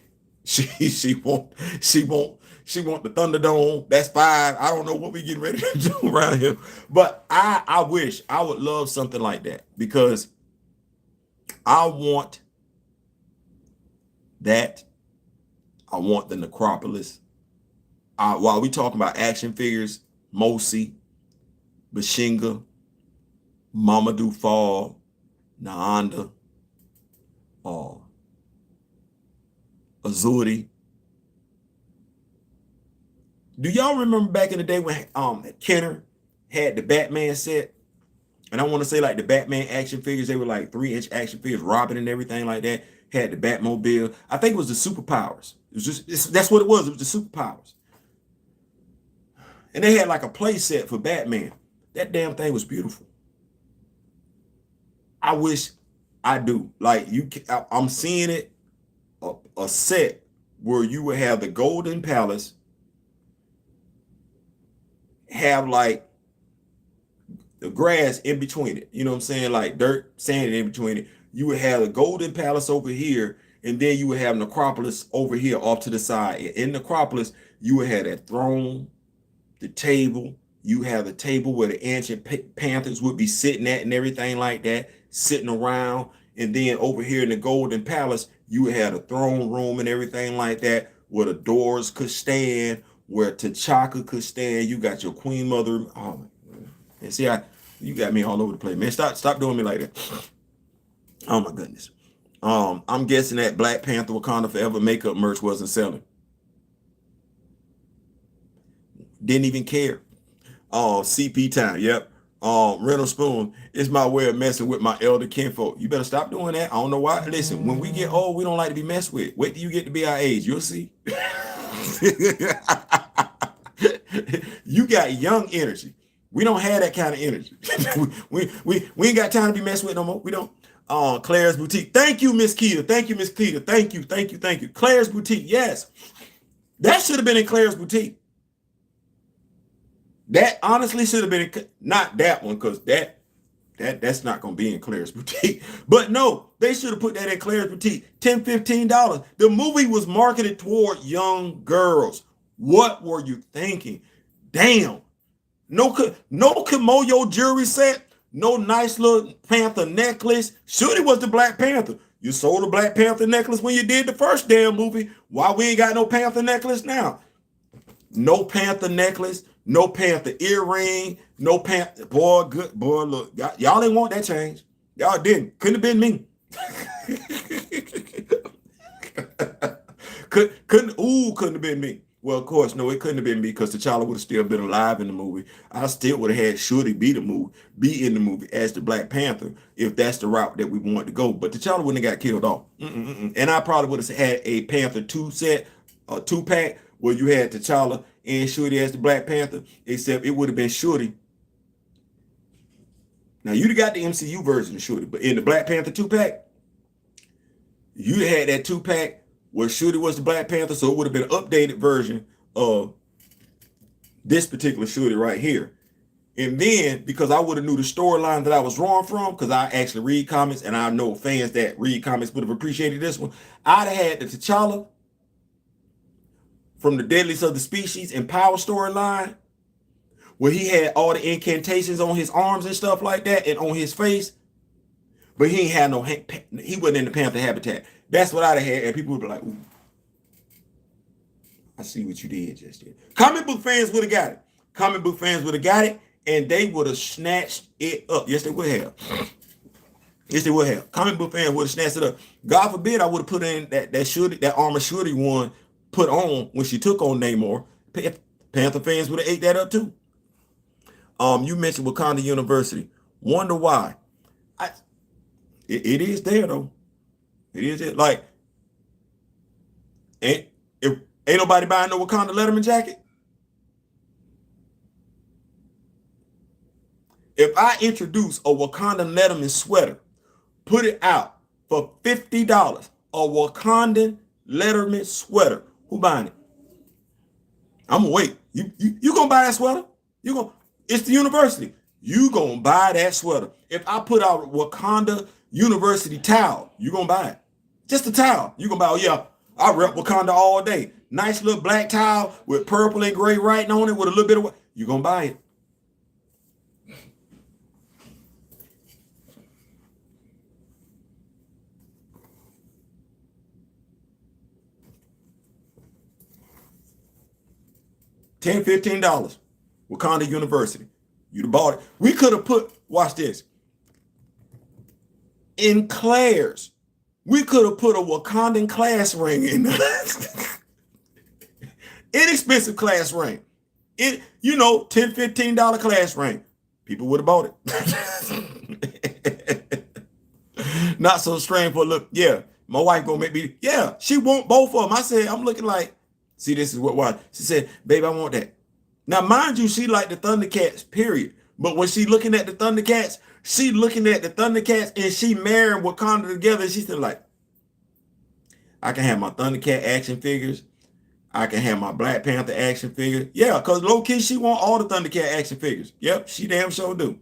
She want the Thunderdome. That's 5. I don't know what we getting ready to do around here. But I wish I would love something like that because I want that. I want the Necropolis. While we talking about action figures, Mosi, Bashinga, Mamadou Fall, Naanda, Azuri. Do y'all remember back in the day when Kenner had the Batman set? And I want to say like the Batman action figures, they were like 3-inch action figures, Robin and everything like that. Had the Batmobile. I think it was the Superpowers. It was that's what it was. It was the Superpowers. And they had like a play set for Batman. That damn thing was beautiful. I wish I do. Like I'm seeing it, a set where you would have the Golden Palace, have like the grass in between it. You know what I'm saying? Like dirt, sand in between it. You would have the Golden Palace over here, and then you would have Necropolis over here off to the side. In Necropolis, you would have that throne, the table. You have the table where the ancient panthers would be sitting at and everything like that, sitting around. And then over here in the Golden Palace, you would have the throne room and everything like that, where the doors could stand, where T'Chaka could stand. You got your Queen Mother. Oh, and see, you got me all over the place, man. Stop doing me like that. Oh my goodness. I'm guessing that Black Panther Wakanda Forever makeup merch wasn't selling. Didn't even care. CP time. Yep. Rental Spoon is my way of messing with my elder kinfolk. You better stop doing that. I don't know why. Listen, when we get old, we don't like to be messed with. Wait till you get to be our age. You'll see. You got young energy. We don't have that kind of energy. we ain't got time to be messed with no more. We don't. Claire's Boutique. Thank you, Miss Keita. Thank you, Miss Keita. Thank you. Claire's Boutique. Yes. That should have been in Claire's Boutique. That honestly should have been not that one, because that's not gonna be in Claire's Boutique. But no, they should have put that in Claire's Boutique. $10, $15. The movie was marketed toward young girls. What were you thinking? Damn. No Kimoyo jewelry set. No nice little Panther necklace. Shooty was the Black Panther. You sold a Black Panther necklace when you did the first damn movie. Why we ain't got no Panther necklace now? No Panther necklace. No Panther earring. No Panther. Boy, good. Boy, look. Y'all didn't want that change. Y'all didn't. Couldn't have been me. Couldn't have been me. Well, of course, no, it couldn't have been me, because T'Challa would have still been alive in the movie. I still would have had Shorty be in the movie as the Black Panther, if that's the route that we wanted to go. But T'Challa wouldn't have got killed off. And I probably would have had a Panther 2 set, a 2-pack, where you had T'Challa and Shorty as the Black Panther, except it would have been Shorty. Now, you'd have got the MCU version of Shorty, but in the Black Panther 2-pack, you had that 2-pack where Shorty was the Black Panther, so it would have been an updated version of this particular Shorty right here. And then, because I would have knew the storyline that I was drawing from, because I actually read comics, and I know fans that read comics would have appreciated this one, I'd have had the T'Challa from the Deadliest of the Species and Power storyline, where he had all the incantations on his arms and stuff like that, and on his face, but he ain't had no, he wasn't in the Panther habitat. That's what I'd have had, and people would be like, ooh, I see what you did just there. Comic book fans would have got it. Comic book fans would have got it, and they would have snatched it up. Yes, they would have. Yes, they would have. Comic book fans would have snatched it up. God forbid I would have put in that armor Shorty one put on when she took on Namor. Panther fans would have ate that up too. You mentioned Wakanda University. Wonder why. It is there though. It is it. Like, ain't nobody buying no Wakanda Letterman jacket? If I introduce a Wakanda Letterman sweater, put it out for $50, a Wakandan Letterman sweater, who buying it? I'm gonna wait. You gonna buy that sweater? It's the university. You gonna buy that sweater. If I put out Wakanda University towel, you gonna buy it. Just a towel. You gonna buy, oh yeah, I rep Wakanda all day. Nice little black towel with purple and gray writing on it with a little bit of, you gonna buy it. $10, $15. Wakanda University. You'd have bought it. We could have put, watch this. In Claire's, we could have put a Wakandan class ring in there. Inexpensive class ring. $10, $15 class ring. People would have bought it. Not so strange for a look. Yeah, my wife gonna make me, yeah, she want both of them. I said, I'm looking like, see, this is why. She said, babe, I want that. Now, mind you, she like the Thundercats, period. But when she looking at the Thundercats, she looking at the Thundercats and she marrying Wakanda together. She's still like, I can have my Thundercat action figures. I can have my Black Panther action figure. Yeah, because low key, she want all the Thundercat action figures. Yep, she damn sure do.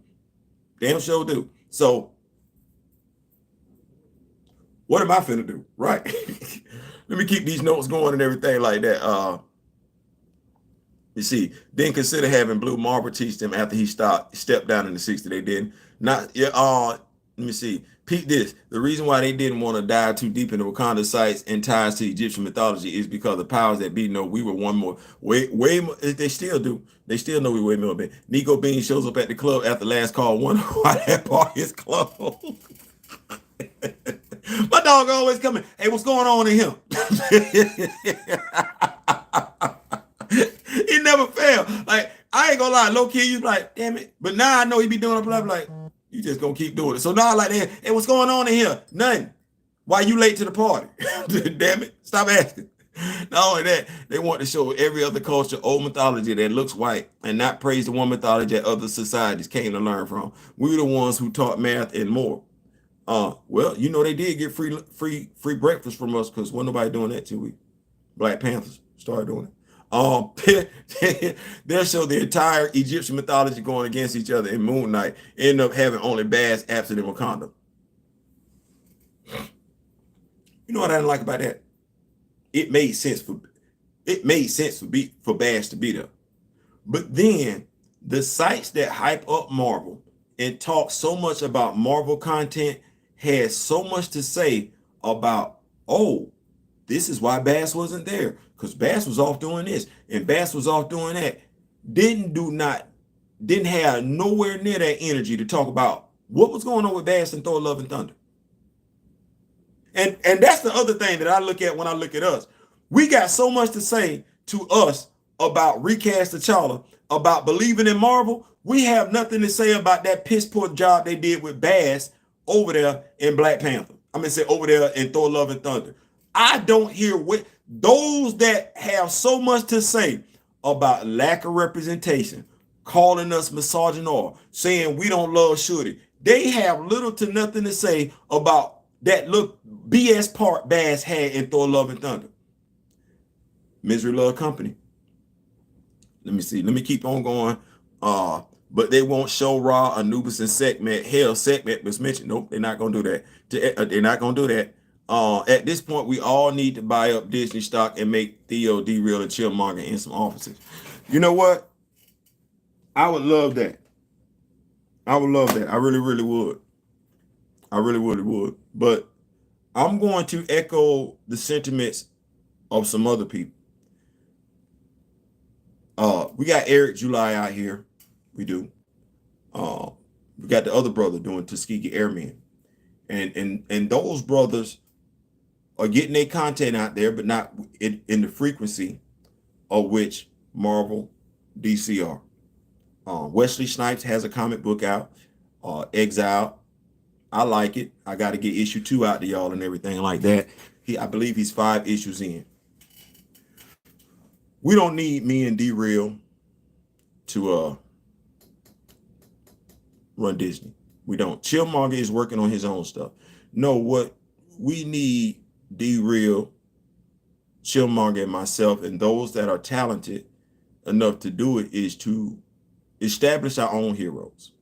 Damn sure do. So, what am I finna do? Right. Let me keep these notes going and everything like that. You see, didn't consider having Blue Marble teach them after he stepped down in the 60s. They didn't. Not, yeah, let me see. Peep this. The reason why they didn't want to dive too deep into Wakanda sites and ties to Egyptian mythology is because the powers that be know we were one more. Way more. They still do. They still know we way more. Nico Bean shows up at the club after last call, wonder why that bar is closed. My dog always coming. Hey, what's going on in here? He never failed. Like, I ain't gonna lie, low key, you like, damn it. But now I know he be doing it. Like, you just gonna keep doing it. So now I like that. Hey, what's going on in here? Nothing. Why you late to the party? Damn it. Stop asking. Not only that, they want to show every other culture old mythology that looks white and not praise the one mythology that other societies came to learn from. We were the ones who taught math and more. Well, they did get free breakfast from us because wasn't nobody doing that till we Black Panthers started doing it. They'll show the entire Egyptian mythology going against each other in Moon Knight, end up having only Bass absent in Wakanda. You know what I didn't like about that? It made sense for Bass to be there. But then the sites that hype up Marvel and talk so much about Marvel content had so much to say about, oh, this is why Bass wasn't there. Because Bass was off doing this and Bass was off doing that. Didn't have nowhere near that energy to talk about what was going on with Bass and Thor Love and Thunder. And that's the other thing that I look at when I look at us. We got so much to say to us about recast T'Challa, about believing in Marvel. We have nothing to say about that piss poor job they did with Bass over there in Black Panther. Over there in Thor Love and Thunder. I don't hear what those that have so much to say about lack of representation, calling us misogynoir, saying we don't love Shorty. They have little to nothing to say about that look BS part Bass had in Thor Love and Thunder. Misery Love Company. Let me see. Let me keep on going. But they won't show Ra, Anubis, and Sekhmet. Hell, Sekhmet was mentioned. Nope, they're not going to do that. They're not going to do that. At this point, we all need to buy up Disney stock and make Theo, D-Real, and Chillmonger in some offices. You know what? I would love that. I would love that. I really, really would. I really, really would. But I'm going to echo the sentiments of some other people. We got Eric July out here. We do. We got the other brother doing Tuskegee Airmen. And those brothers are getting their content out there, but not in the frequency of which Marvel, DC are. Wesley Snipes has a comic book out, Exile. I like it. I got to get issue 2 out to y'all and everything like that. I believe he's 5 issues in. We don't need me and D-Real to run Disney. We don't. Chillmonger is working on his own stuff. No, what we need, D-Real, Chillmonger, and myself, and those that are talented enough to do it, is to establish our own heroes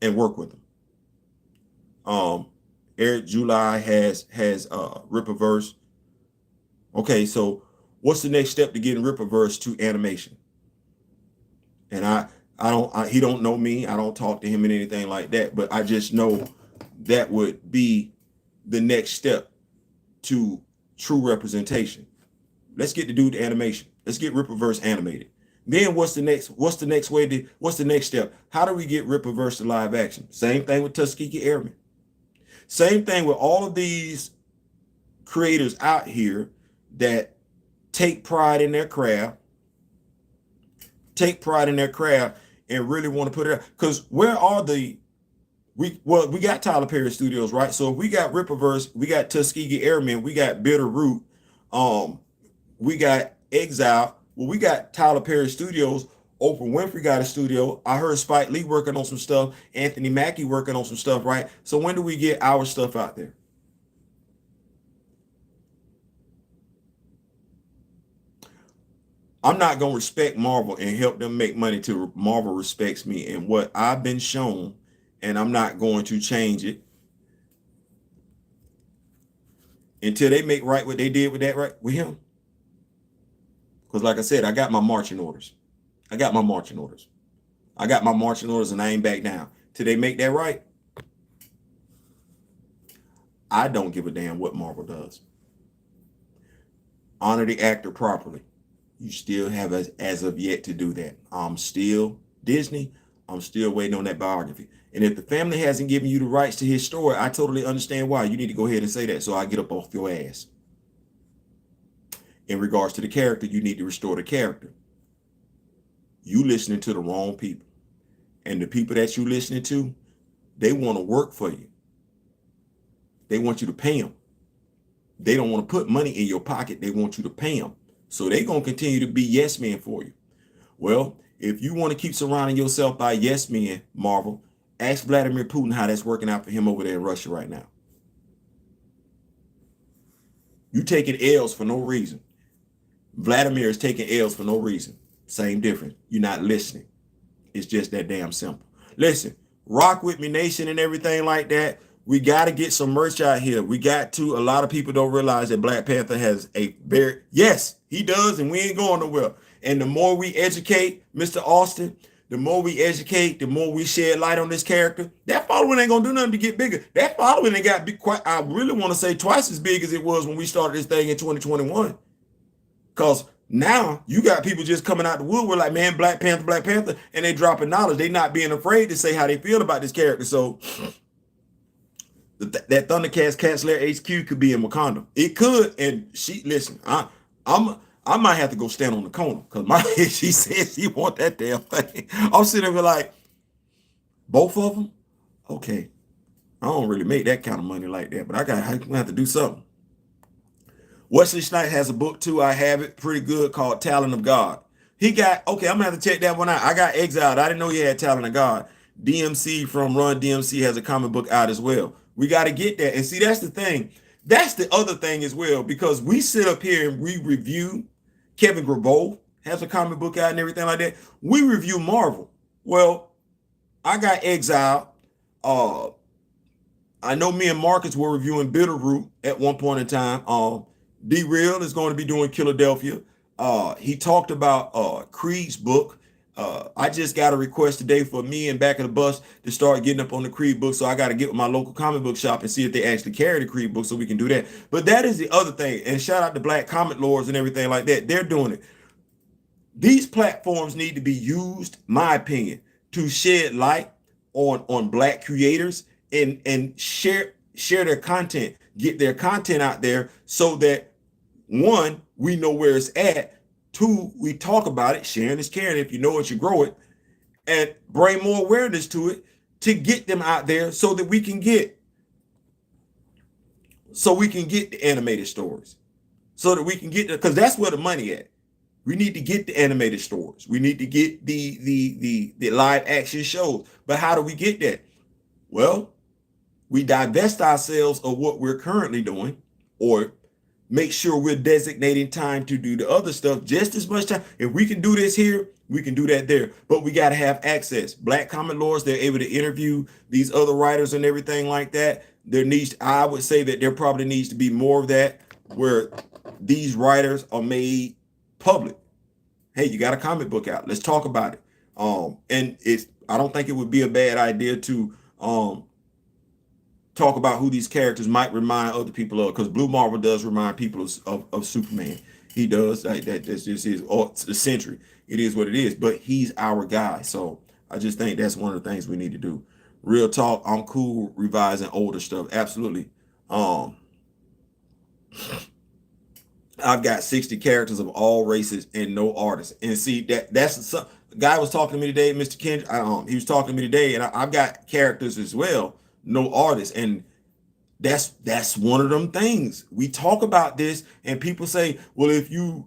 and work with them. Eric July has Rippaverse. Okay, so what's the next step to getting Rippaverse to animation? And he don't know me. I don't talk to him and anything like that, but I just know that would be the next step to true representation. Let's get the dude to animation. Let's get Rippaverse animated. Then what's the next step? How do we get Rippaverse to live action? Same thing with Tuskegee Airmen. Same thing with all of these creators out here that take pride in their craft, and really want to put it out. Because where are we got Tyler Perry Studios, right? So if we got Rippaverse, we got Tuskegee Airmen, we got Bitterroot, we got Exile. Well, we got Tyler Perry Studios. Oprah Winfrey got a studio. I heard Spike Lee working on some stuff. Anthony Mackie working on some stuff, right? So when do we get our stuff out there? I'm not going to respect Marvel and help them make money till Marvel respects me and what I've been shown, and I'm not going to change it until they make right what they did with that, right, with him. Because like I said, I got my marching orders. I got my marching orders, and I ain't back down till they make that right. I don't give a damn what Marvel does. Honor the actor properly. You still have as of yet to do that. I'm still Disney. I'm still waiting on that biography. And if the family hasn't given you the rights to his story, I totally understand why. You need to go ahead and say that so I get up off your ass. In regards to the character, you need to restore the character. You listening to the wrong people. And the people that you listening to, they want to work for you. They want you to pay them. They don't want to put money in your pocket. They want you to pay them. So they're going to continue to be yes men for you. Well, if you want to keep surrounding yourself by yes men, Marvel, ask Vladimir Putin how that's working out for him over there in Russia right now. You taking L's for no reason. Vladimir is taking L's for no reason. Same difference. You're not listening. It's just that damn simple. Listen, rock with me, nation, and everything like that. We got to get some merch out here. We got to. A lot of people don't realize that Black Panther has a very, yes, he does, and we ain't going nowhere. And the more we educate Mr. Austin, the more we educate, the more we shed light on this character. That following ain't gonna do nothing to get bigger. That following ain't got quite, I really want to say twice as big as it was when we started this thing in 2021. Because now you got people just coming out the woodwork like, man, Black Panther, and they dropping knowledge. They not being afraid to say how they feel about this character. So that Thundercats Cat Lair HQ could be in Wakanda. It could, and listen, I might have to go stand on the corner because she says she want that damn thing. I'm sitting there like, both of them? Okay. I don't really make that kind of money like that, but I'm gonna have to do something. Wesley Snipes has a book too. I have it pretty good called Talent of God. Okay, I'm gonna have to check that one out. I got Exiled. I didn't know he had Talent of God. DMC from Run DMC has a comic book out as well. We got to get that. And see, that's the thing. That's the other thing as well, because we sit up here and we review. Kevin Grabeau has a comic book out and everything like that. We review Marvel. Well, I got Exile. I know me and Marcus were reviewing Bitterroot at one point in time. D-Real is going to be doing Philadelphia. He talked about Creed's book. I just got a request today for me and Back of the Bus to start getting up on the Creed book. So I got to get with my local comic book shop and see if they actually carry the Creed book so we can do that. But that is the other thing. And shout out to Black Comic Lords and everything like that. They're doing it. These platforms need to be used, my opinion, to shed light on Black creators and share their content, get their content out there so that, one, we know where it's at. Two, we talk about it. Sharing is caring. If you know it, you grow it, and bring more awareness to it to get them out there so that we can get the animated stories, so that we can get because that's where the money at. We need to get the animated stories. We need to get the live action shows. But how do we get that? Well, we divest ourselves of what we're currently doing, or make sure we're designating time to do the other stuff just as much time. If we can do this here, we can do that there. But we got to have access. Black comic lords, they're able to interview these other writers and everything like that. I would say that there probably needs to be more of that where these writers are made public. Hey, you got a comic book out. Let's talk about it. And I don't think it would be a bad idea to talk about who these characters might remind other people of, because Blue Marvel does remind people of Superman. He does. That's just his century. It is what it is, but he's our guy. So I just think that's one of the things we need to do. Real talk, I'm cool revising older stuff. Absolutely. I've got 60 characters of all races and no artists. And see, that's a guy was talking to me today, Mr. Kendrick. He was talking to me today, and I've got characters as well, no artists. And that's one of them things. We talk about this, and people say, well, if you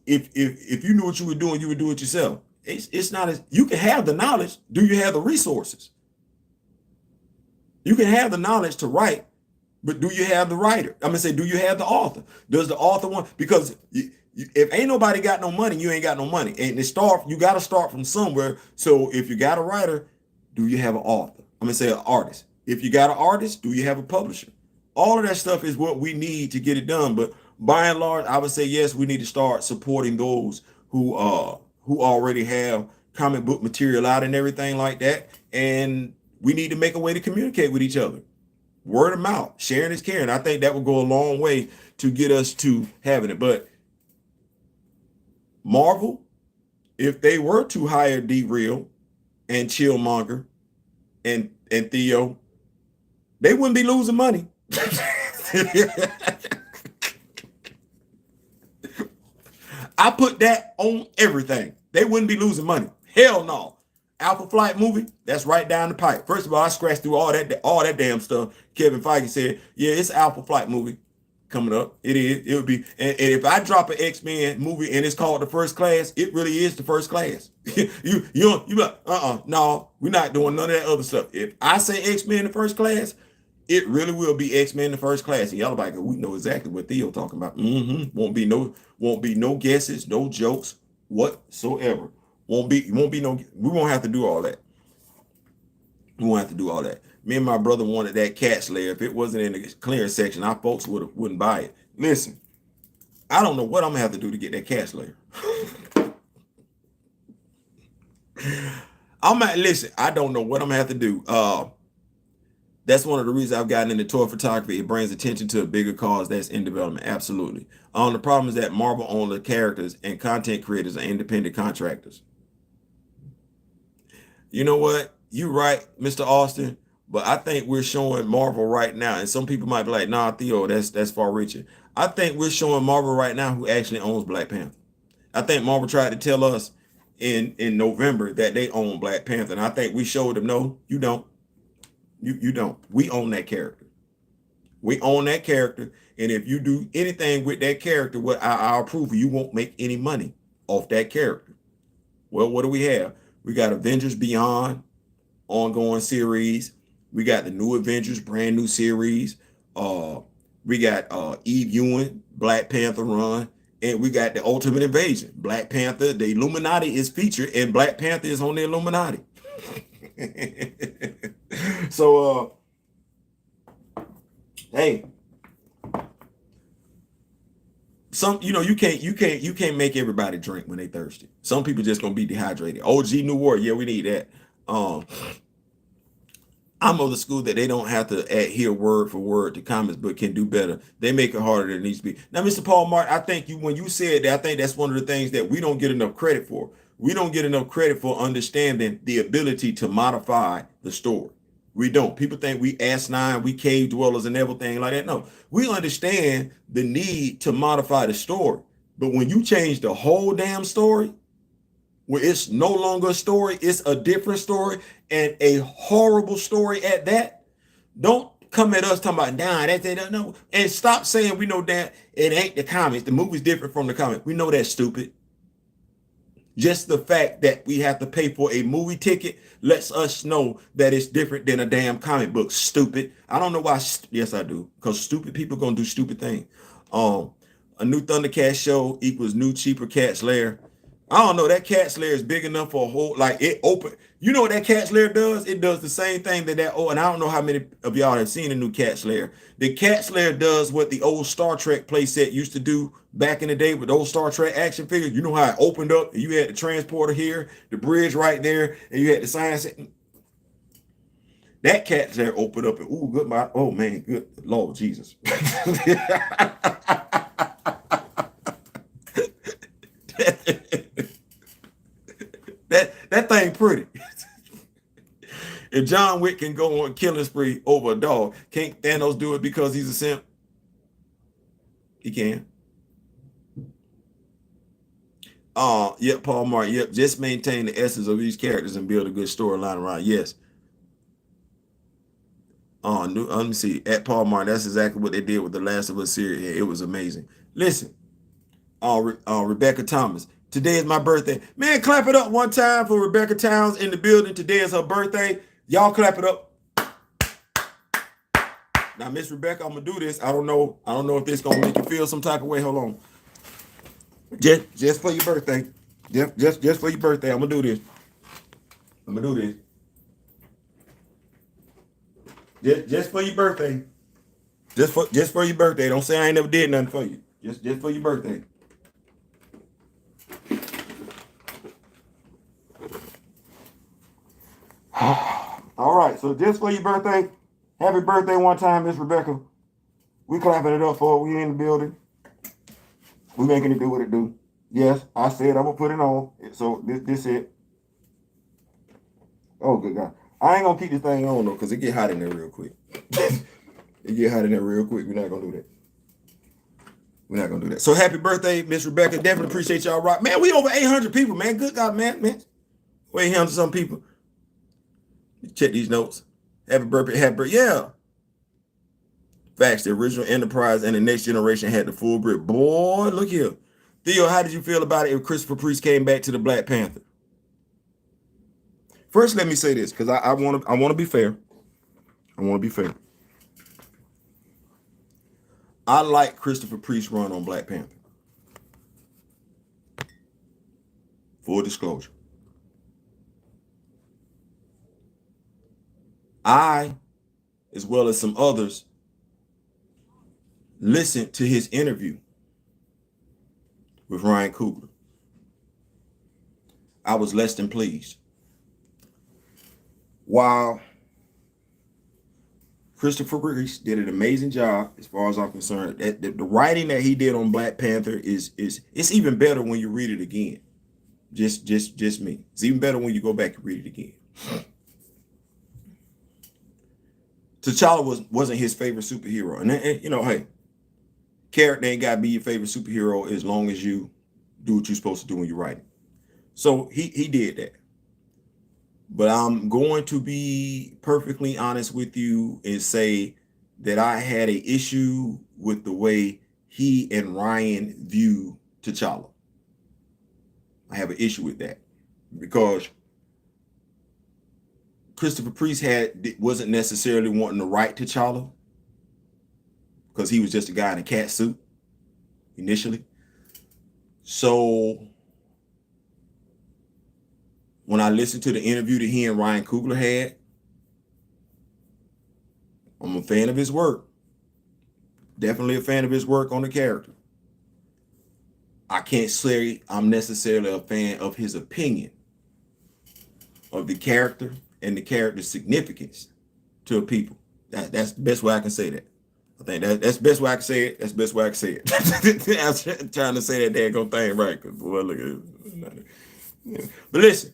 knew what you were doing, you would do it yourself. It's not as you can have the knowledge. Do you have the resources? You can have the knowledge to write, but do you have the writer? I'm gonna say, do you have the author? Does the author want? Because if ain't nobody got no money, you ain't got no money. And you got to start from somewhere. So if you got a writer, do you have an author? I'm gonna say an artist. If you got an artist, do you have a publisher? All of that stuff is what we need to get it done. But by and large, I would say yes, we need to start supporting those who already have comic book material out and everything like that. And we need to make a way to communicate with each other. Word of mouth, sharing is caring. I think that would go a long way to get us to having it. But Marvel, if they were to hire D-Real and Chillmonger and Theo, they wouldn't be losing money. I put that on everything. They wouldn't be losing money. Hell no. Alpha Flight movie, that's right down the pipe. First of all, I scratched through all that damn stuff. Kevin Feige said, yeah, it's Alpha Flight movie coming up. It is. It would be. And if I drop an X-Men movie and it's called The First Class, it really is The First Class. you like, no, we're not doing none of that other stuff. If I say X-Men The First Class, it really will be X-Men The First Class. And y'all like, we know exactly what Theo talking about. Won't be no guesses, no jokes whatsoever. We won't have to do all that. We won't have to do all that. Me and my brother wanted that cat slayer. If it wasn't in the clearance section, our folks wouldn't buy it. Listen, I don't know what I'm gonna have to do to get that cat slayer. Listen, I don't know what I'm gonna have to do. That's one of the reasons I've gotten into toy photography. It brings attention to a bigger cause that's in development. Absolutely. The problem is that Marvel owned the characters and content creators are independent contractors. You know what? You're right, Mr. Austin, but I think we're showing Marvel right now, and some people might be like, nah, Theo, that's far reaching. I think we're showing Marvel right now who actually owns Black Panther. I think Marvel tried to tell us in November that they own Black Panther, and I think we showed them, no, you don't. You don't. We own that character. We own that character, and if you do anything with that character with our approval, you won't make any money off that character. Well, what do we have? We got Avengers Beyond, ongoing series. We got the new Avengers, brand new series. We got Eve Ewing, Black Panther run, and we got the Ultimate Invasion. Black Panther, the Illuminati is featured, and Black Panther is on the Illuminati. So, hey, you can't make everybody drink when they thirsty. Some people just gonna be dehydrated. OG New World, yeah, we need that. I'm of the school that they don't have to adhere word for word to comments, but can do better. They make it harder than it needs to be. Now, Mr. Paul Martin, I think when you said that, I think that's one of the things that we don't get enough credit for. We don't get enough credit for understanding the ability to modify the story. We don't. People think we asinine, we cave dwellers and everything like that. No, we understand the need to modify the story. But when you change the whole damn story, where it's no longer a story, it's a different story, and a horrible story at that, don't come at us talking about, nah, that's it, no. And stop saying we know that it ain't the comics. The movie's different from the comic. We know that's stupid. Just the fact that we have to pay for a movie ticket lets us know that it's different than a damn comic book. Stupid. I don't know why. Yes, I do. Because stupid people going to do stupid things. A new Thundercat show equals new cheaper Cat's Lair. I don't know. That Cat's Lair is big enough for a whole, like it open. You know what that Cat's Lair does? It does the same thing and I don't know how many of y'all have seen the new Cat's Lair. The Cat's Lair does what the old Star Trek playset used to do back in the day with the old Star Trek action figures. You know how it opened up and you had the transporter here, the bridge right there, and you had the science. That Cat's Lair opened up and oh man, good Lord Jesus. That thing pretty. If John Wick can go on a killing spree over a dog, can't Thanos do it because he's a simp? He can. Yep, Paul Martin. Yep, just maintain the essence of these characters and build a good storyline around. Yes. Let me see. At Paul Martin, that's exactly what they did with the Last of Us series. It was amazing. Listen, Rebecca Thomas. Today is my birthday. Man, clap it up one time for Rebecca Towns in the building. Today is her birthday. Y'all clap it up. Now, Miss Rebecca, I'm gonna do this. I don't know if this gonna make you feel some type of way. Hold on. Just for your birthday. Just for your birthday. I'm gonna do this. Just for your birthday. Just for your birthday. Don't say I ain't never did nothing for you. Just for your birthday. All right, so just for your birthday, happy birthday one time, Miss Rebecca. We clapping it up for her. We in the building. We making it do what it do. Yes, I said I'm gonna put it on. So this it. Oh, good God. I ain't gonna keep this thing on though, because it get hot in there real quick. It get hot in there real quick. We're not gonna do that. So happy birthday, Miss Rebecca. Definitely appreciate y'all rock. Man, we over 800 people, man. Good God, man. We ain't to some people. Check these notes. Happy birthday. Yeah. Facts, the original Enterprise and the Next Generation had the full grip. Boy, look here. Theo, how did you feel about it if Christopher Priest came back to the Black Panther? First, let me say this, because I want to be fair. I like Christopher Priest's run on Black Panther. Full disclosure. I, as well as some others, listened to his interview with Ryan Coogler. I was less than pleased. While Christopher Priest did an amazing job, as far as I'm concerned, the writing that he did on Black Panther is it's even better when you read it again. Just me. It's even better when you go back and read it again. T'Challa wasn't his favorite superhero. And hey, character ain't got to be your favorite superhero as long as you do what you're supposed to do when you're writing. So he did that. But I'm going to be perfectly honest with you and say that I had an issue with the way he and Ryan view T'Challa. I have an issue with that because Christopher Priest wasn't necessarily wanting to write T'Challa because he was just a guy in a cat suit initially. So when I listened to the interview that he and Ryan Coogler had, I'm a fan of his work. Definitely a fan of his work on the character. I can't say I'm necessarily a fan of his opinion of the character and the character's significance to people. That's the best way I can say that. I think that's the best way I can say it. That's the best way I can say it. I was trying to say that daggone thing right. Boy, look at it. But listen,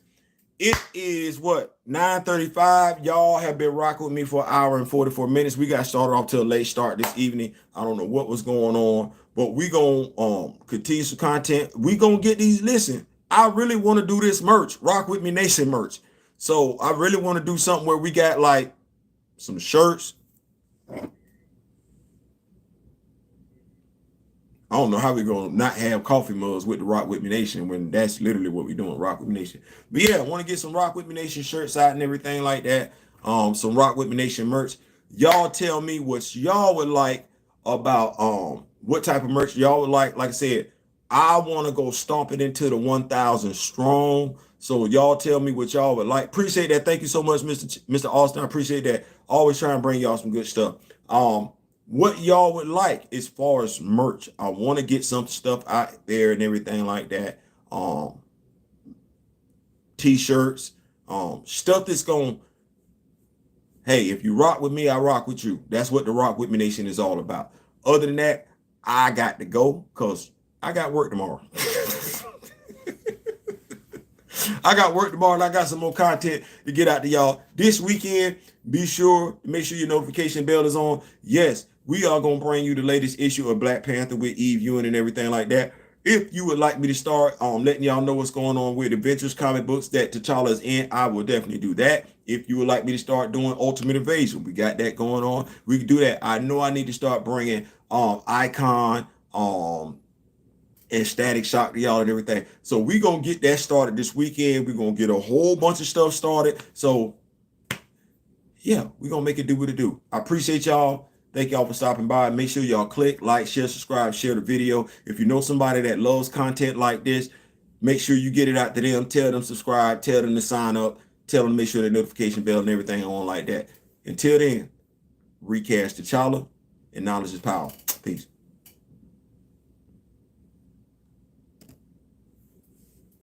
it is what, 9:35. Y'all have been rocking with me for an hour and 44 minutes. We got started off to a late start this evening. I don't know what was going on, but we gonna continue some content. We gonna get these. Listen, I really want to do this merch, Rock With Me Nation merch. So I really want to do something where we got like some shirts. I don't know how we're going to not have coffee mugs with the Rock With Me Nation when that's literally what we're doing, Rock With Me Nation. But yeah, I want to get some Rock With Me Nation shirts out and everything like that. Some Rock With Me Nation merch. Y'all tell me what y'all would like about what type of merch y'all would like. Like I said, I want to go stomping into the 1,000 strong. So y'all tell me what y'all would like. Appreciate that. Thank you so much, Mr. Austin. I appreciate that. Always try and bring y'all some good stuff. What y'all would like as far as merch. I want to get some stuff out there and everything like that. T-shirts, stuff that's going, hey, if you rock with me, I rock with you. That's what the Rock With Me Nation is all about. Other than that, I got to go because I got work tomorrow. I got work tomorrow and I got some more content to get out to y'all. This weekend, be sure to make sure your notification bell is on. Yes, we are going to bring you the latest issue of Black Panther with Eve Ewing and everything like that. If you would like me to start letting y'all know what's going on with Adventures comic books that T'Challa is in, I will definitely do that. If you would like me to start doing Ultimate Invasion, we got that going on. We can do that. I know I need to start bringing Icon, and Static Shock to y'all and everything. So we're going to get that started this weekend. We're going to get a whole bunch of stuff started. So, yeah, we're going to make it do what it do. I appreciate y'all. Thank y'all for stopping by. Make sure y'all click, like, share, subscribe, share the video. If you know somebody that loves content like this, make sure you get it out to them. Tell them subscribe. Tell them to sign up. Tell them to make sure the notification bell and everything on like that. Until then, recast T'Challa and knowledge is power. Peace.